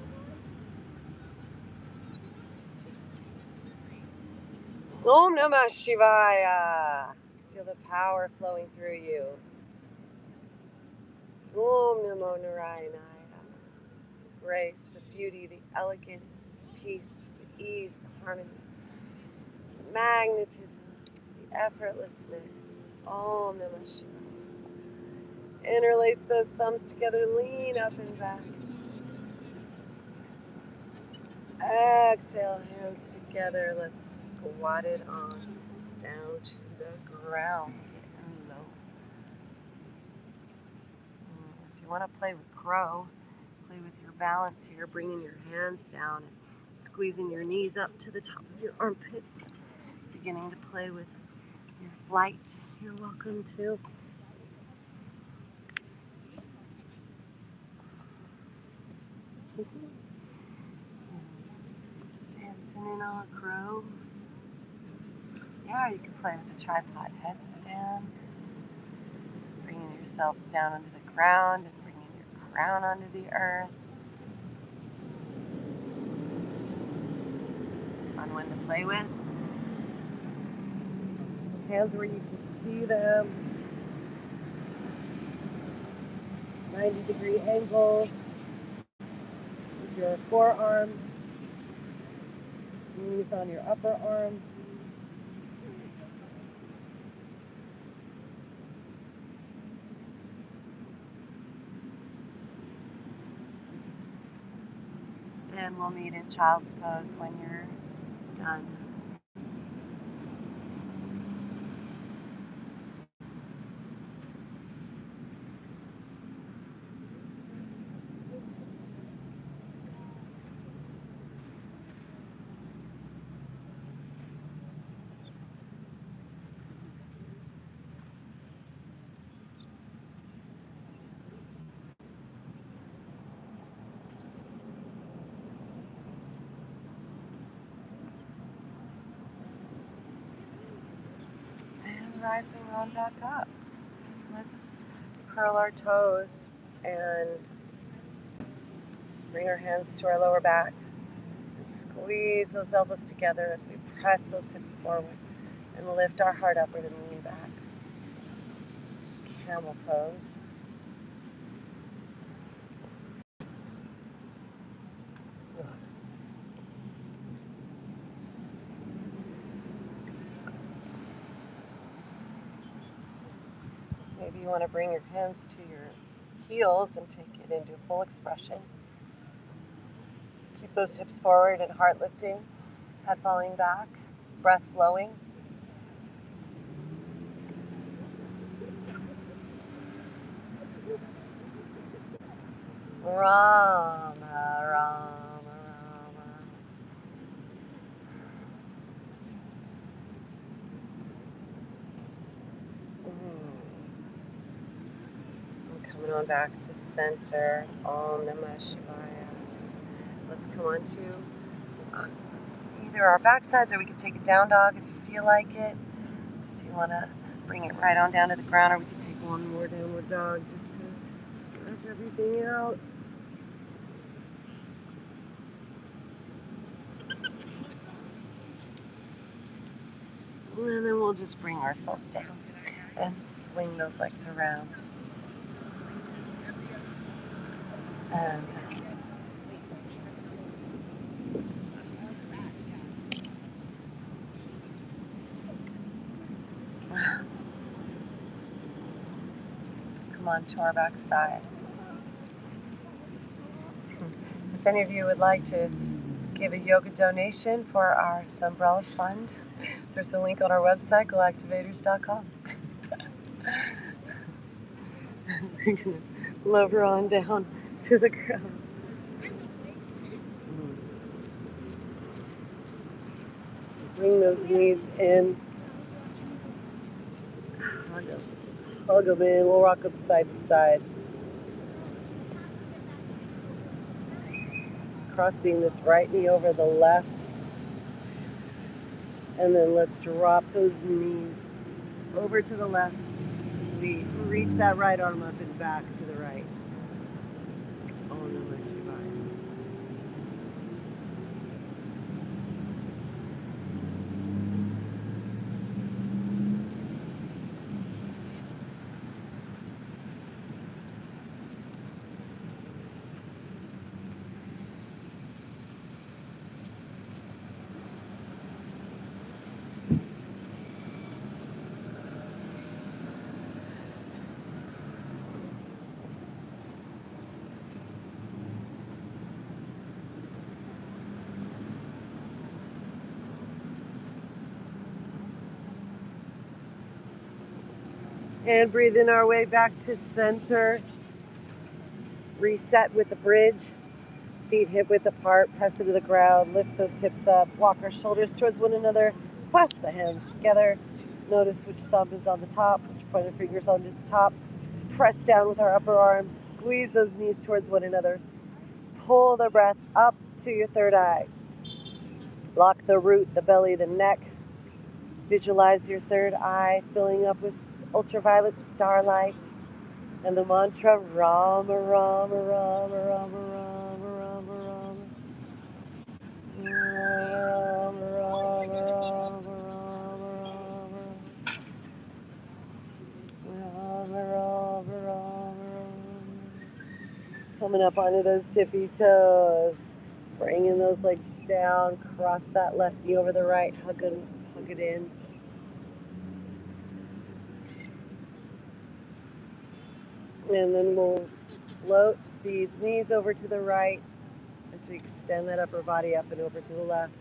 Om Namah Shivaya. Feel the power flowing through you. Om Namo Narayanaya. The grace, the beauty, the elegance, the peace, the ease, the harmony, the magnetism, the effortlessness. Om Namah Shivaya. Interlace those thumbs together, lean up and back. Exhale, hands together. Let's squat it on down to the ground. Get low. If you want to play with crow, play with your balance here, bringing your hands down and squeezing your knees up to the top of your armpits. Beginning to play with your flight. You're welcome to. Dancing in on a crow. Yeah, you can play with the tripod headstand. Bringing yourselves down onto the ground and bringing your crown onto the earth. It's a fun one to play with. Hands where you can see them. 90-degree angles with your forearms. Knees on your upper arms. And we'll meet in child's pose when you're done. rising on back up. Let's curl our toes and bring our hands to our lower back and squeeze those elbows together as we press those hips forward and lift our heart upward and lean back. Camel pose. Maybe you want to bring your hands to your heels and take it into full expression. Keep those hips forward and heart lifting, head falling back, breath flowing. Rama, Rama, Rama. And coming on back to center. Om Namah Shivaya. Let's come on to either our back sides, or we could take a down dog if you feel like it. If you want to bring it right on down to the ground, or we could take one more downward dog just to stretch everything out. And then we'll just bring ourselves down and swing those legs around. And come on to our back sides. If any of you would like to give a yoga donation for our Sunbrella Fund, there's a link on our website, Galactivators.com. We're going to lower on down to the ground. Bring those knees in. Hug them in. We'll rock them side to side. Crossing this right knee over the left. And then let's drop those knees over to the left as we reach that right arm up and back to the right. Om Namah Shivaya. And breathing our way back to center. Reset with the bridge. Feet hip width apart, press into the ground, lift those hips up, walk our shoulders towards one another, clasp the hands together. Notice which thumb is on the top, which pointer finger is onto the top. Press down with our upper arms, squeeze those knees towards one another. Pull the breath up to your third eye. Lock the root, the belly, the neck. Visualize your third eye filling up with ultraviolet starlight. And the mantra, Rama, Rama, Rama, Rama, Rama, Rama, Rama. Rama, Rama, Rama, Rama, Rama, Rama, Rama. Coming up onto those tippy toes. Bringing those legs down. Cross that left knee over the right. Hug it in. And then we'll float these knees over to the right as we extend that upper body up and over to the left.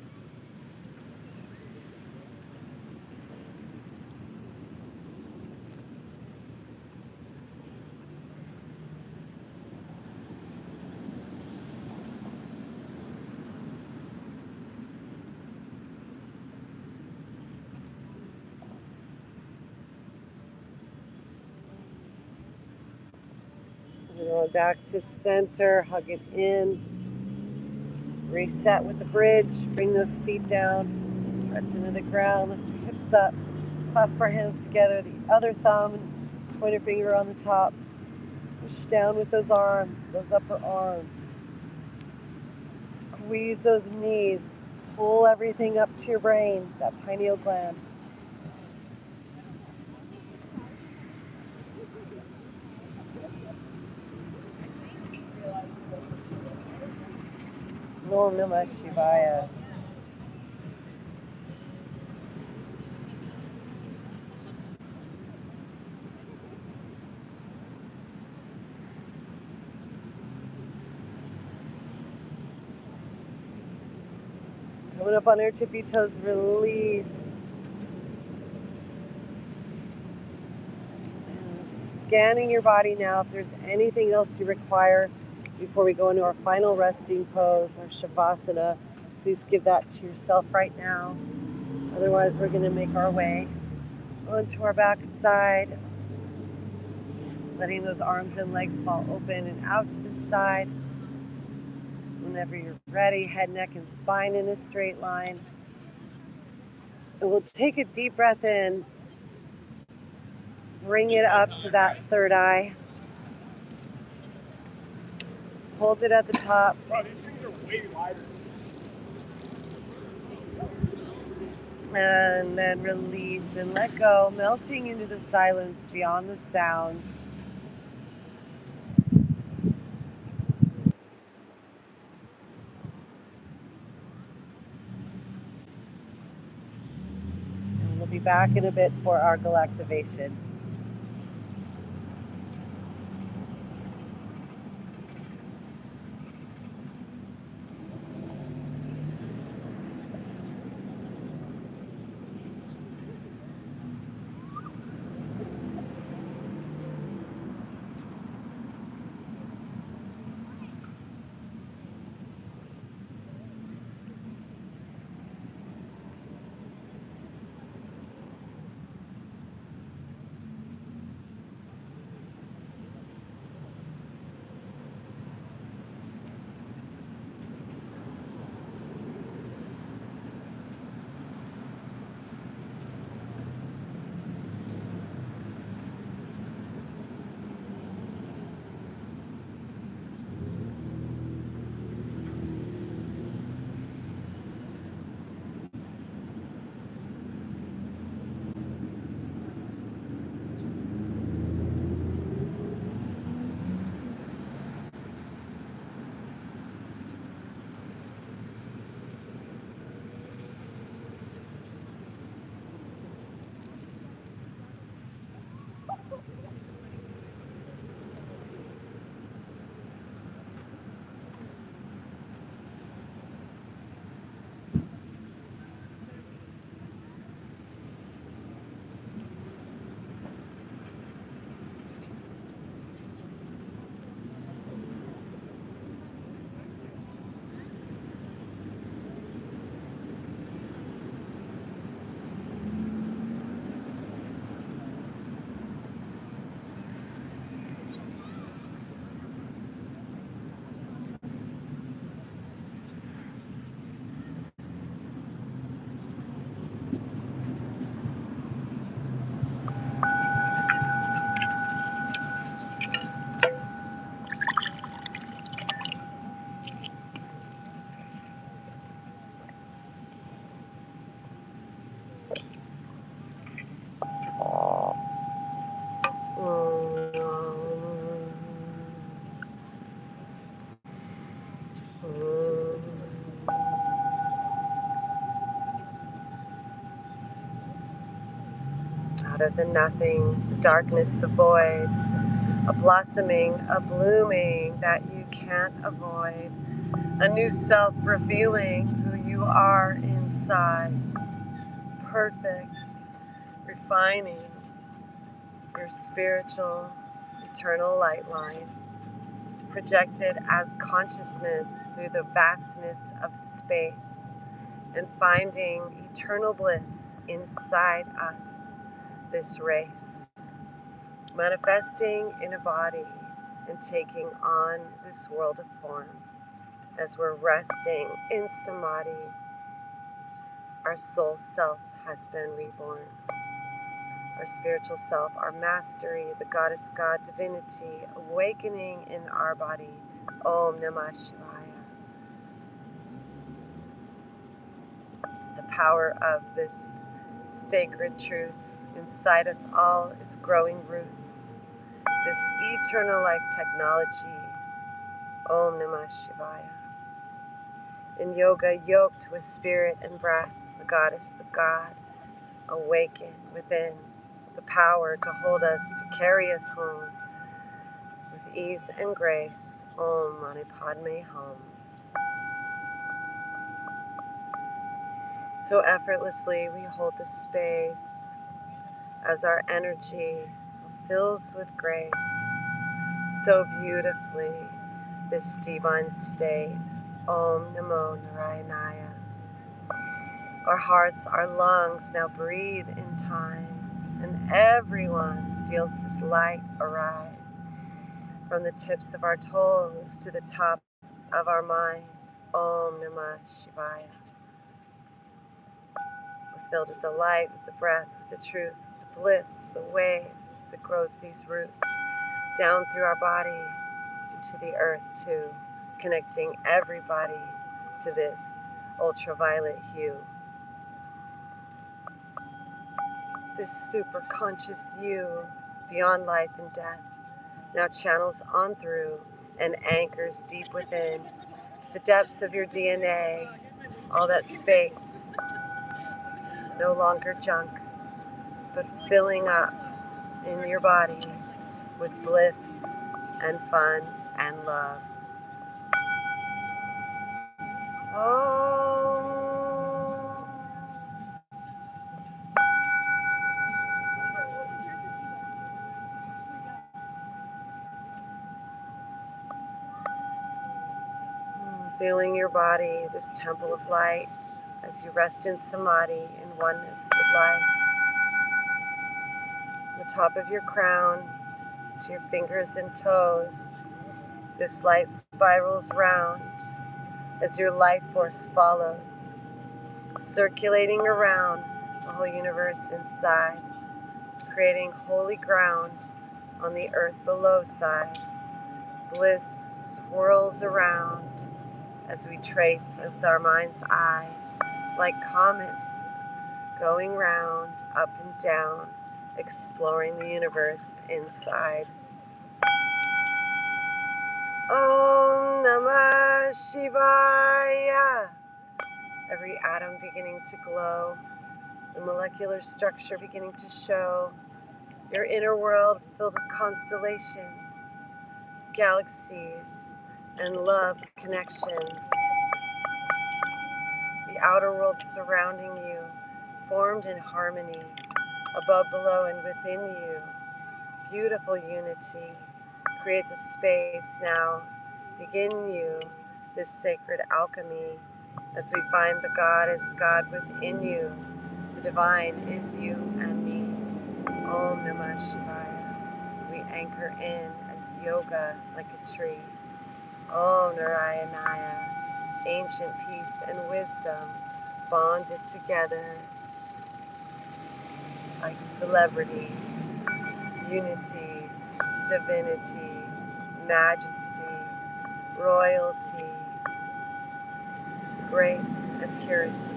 Going back to center, hug it in. Reset with the bridge. Bring those feet down. Press into the ground. Lift your hips up. Clasp our hands together, the other thumb and pointer finger on the top. Push down with those arms, those upper arms. Squeeze those knees. Pull everything up to your brain, that pineal gland. Om Namah Shivaya. Coming up on our tippy toes, release. And scanning your body now if there's anything else you require before we go into our final resting pose, our Shavasana. Please give that to yourself right now. Otherwise, we're going to make our way onto our back side, letting those arms and legs fall open and out to the side. Whenever you're ready, head, neck, and spine in a straight line. And we'll take a deep breath in, bring it up to that third eye. Hold it at the top. Bro, these things are way lighter. And then release and let go, melting into the silence beyond the sounds. And we'll be back in a bit for our Galactivation. Out of the nothing, the darkness, the void, a blossoming, a blooming that you can't avoid, a new self revealing who you are inside, perfect, refining your spiritual, eternal light line, projected as consciousness through the vastness of space, and finding eternal bliss inside us, this race. Manifesting in a body and taking on this world of form. As we're resting in samadhi, our soul self has been reborn. our spiritual self, our mastery, the goddess God divinity, awakening in our body. Om Namah Shivaya. The power of this sacred truth inside us all is growing roots. This eternal life technology. Om Namah Shivaya. In yoga, yoked with spirit and breath, the goddess, the God, awaken within the power to hold us, to carry us home with ease and grace. Om Mani Padme Hum. So effortlessly we hold the space as our energy fills with grace. So beautifully, this divine state. Om Namo Narayanaya. Our hearts, our lungs now breathe in time, and everyone feels this light arrive from the tips of our toes to the top of our mind. Om Namah Shivaya. We're filled with the light, with the breath, with the truth, with the bliss, the waves as it grows these roots down through our body into the earth too, connecting everybody to this ultraviolet hue. This super conscious you beyond life and death now channels on through and anchors deep within to the depths of your DNA, all that space, no longer junk, but filling up in your body with bliss and fun and love. Oh. Feeling your body, this temple of light, as you rest in samadhi, in oneness with life. The top of your crown to your fingers and toes, this light spirals round as your life force follows, circulating around the whole universe inside, creating holy ground on the earth below side. Bliss swirls around as we trace with our mind's eye, like comets going round, up and down, exploring the universe inside. Om Namah Shivaya. Every atom beginning to glow, the molecular structure beginning to show, your inner world filled with constellations, galaxies, and love connections. The outer world surrounding you, formed in harmony, above, below, and within you. Beautiful unity. Create the space now. Begin you this sacred alchemy as we find the God as God within you. The divine is you and me. Om Namah Shivaya. We anchor in as yoga like a tree. Om Narayanaya. Ancient peace and wisdom bonded together like celebrity, unity, divinity, majesty, royalty, grace, and purity.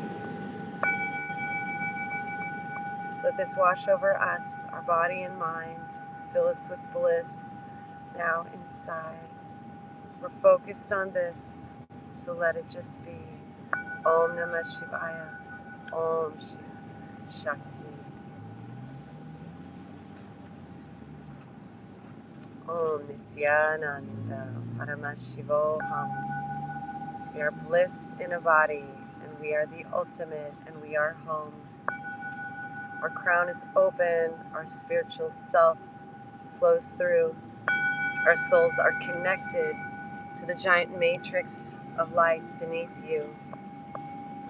Let this wash over us, our body and mind, fill us with bliss now inside. We're focused on this, so let it just be. Om Namah Shivaya. Om Shakti. Om Nityananda Paramashivoham. We are bliss in a body, and we are the ultimate, and we are home. Our crown is open, our spiritual self flows through. Our souls are connected to the giant matrix of light beneath you.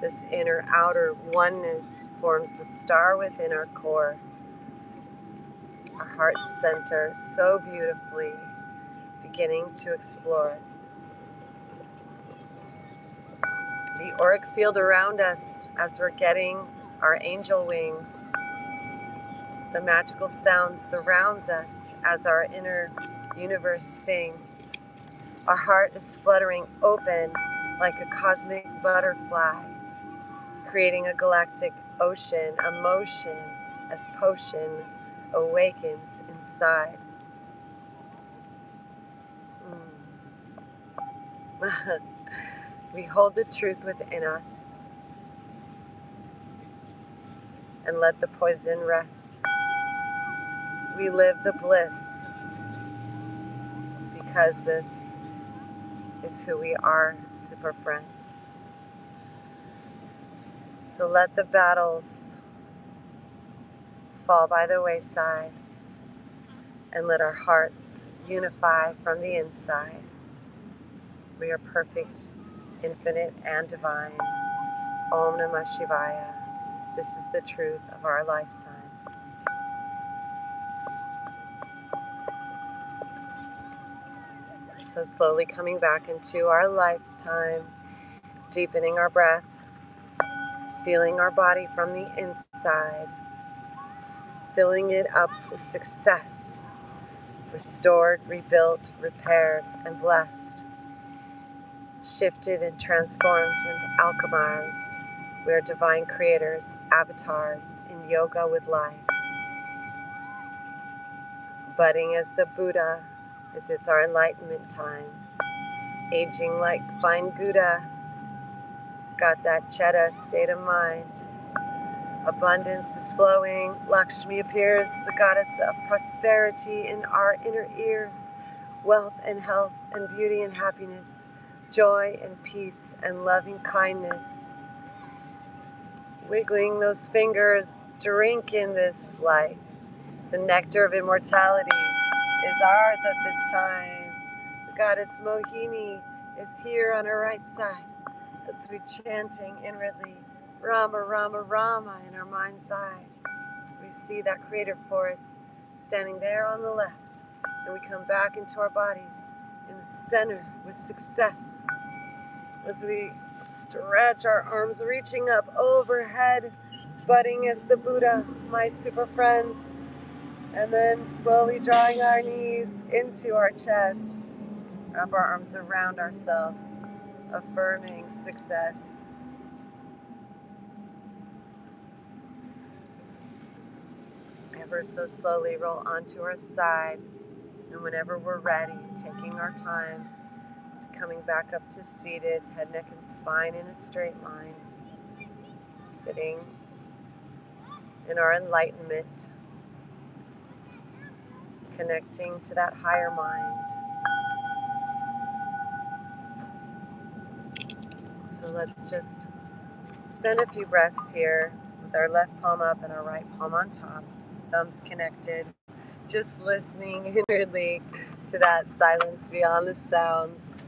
This inner outer oneness forms the star within our core. Our heart center so beautifully, beginning to explore. The auric field around us as we're getting our angel wings. The magical sound surrounds us as our inner universe sings. Our heart is fluttering open like a cosmic butterfly, creating a galactic ocean, a motion as potion awakens inside. We hold the truth within us and let the poison rest. We live the bliss because this is who we are, super friends. So let the battles fall by the wayside and let our hearts unify from the inside. We are perfect, infinite, and divine. Om Namah Shivaya. This is the truth of our lifetime. So slowly coming back into our lifetime, deepening our breath, feeling our body from the inside, filling it up with success, restored, rebuilt, repaired, and blessed, shifted and transformed and alchemized. We are divine creators, avatars in yoga with life. Budding as the Buddha, as it's our enlightenment time. Aging like fine Gouda, got that Chetta state of mind. Abundance is flowing. Lakshmi appears, the goddess of prosperity in our inner ears. Wealth and health and beauty and happiness. Joy and peace and loving kindness. Wiggling those fingers, drink in this life. The nectar of immortality is ours at this time. The goddess Mohini is here on our right side as we're chanting inwardly, Rama, Rama, Rama in our mind's eye. We see that creative force standing there on the left, and we come back into our bodies in the center with success as we stretch our arms, reaching up overhead, budding as the Buddha, my super friends, and then slowly drawing our knees into our chest, wrap our arms around ourselves, affirming success. Ever so slowly roll onto our side, and whenever we're ready, taking our time, coming back up to seated, head, neck, and spine in a straight line, sitting in our enlightenment, connecting to that higher mind. So let's just spend a few breaths here with our left palm up and our right palm on top, thumbs connected, just listening inwardly to that silence beyond the sounds.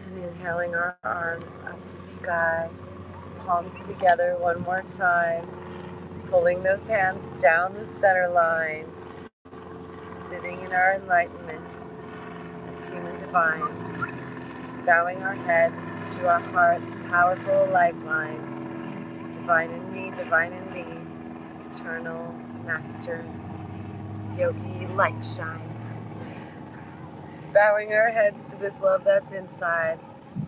And inhaling our arms up to the sky, palms together one more time, pulling those hands down the center line, sitting in our enlightenment as human divine, bowing our head to our heart's powerful lifeline, divine in me, divine in thee, eternal masters, yogi light shine. Bowing our heads to this love that's inside.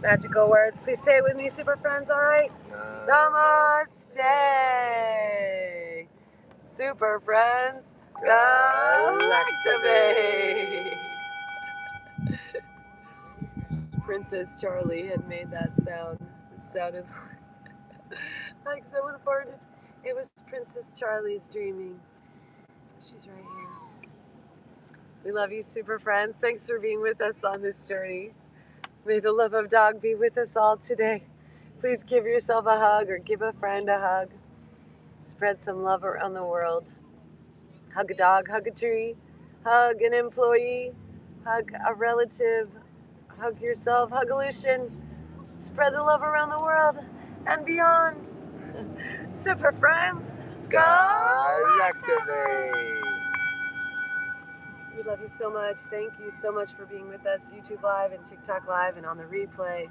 Magical words, please say it with me, super friends, all right? Namaste! Super friends, Galactivate! Princess Charlie had made that sound. It sounded like someone farted. It was Princess Charlie's dreaming. She's right here. We love you, super friends. Thanks for being with us on this journey. May the love of dog be with us all today. Please give yourself a hug or give a friend a hug. Spread some love around the world. Hug a dog, hug a tree, hug an employee, hug a relative, hug yourself, hug Aleutian. Spread the love around the world and beyond. Super friends, Galactivate! We love you so much. Thank you so much for being with us, YouTube Live and TikTok Live and on the replay.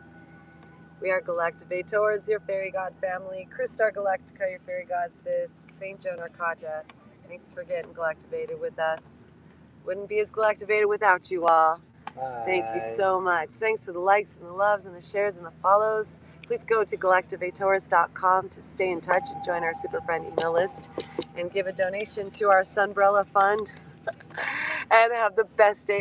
We are Galactivators, your fairy god family. Crystar Galactica, your fairy god sis. St. Joan Arcata. Thanks for getting Galactivated with us. Wouldn't be as Galactivated without you all. Bye. Thank you so much. Thanks for the likes and the loves and the shares and the follows. Please go to galactivators.com to stay in touch and join our super friend email list and give a donation to our Sunbrella Fund. And have the best day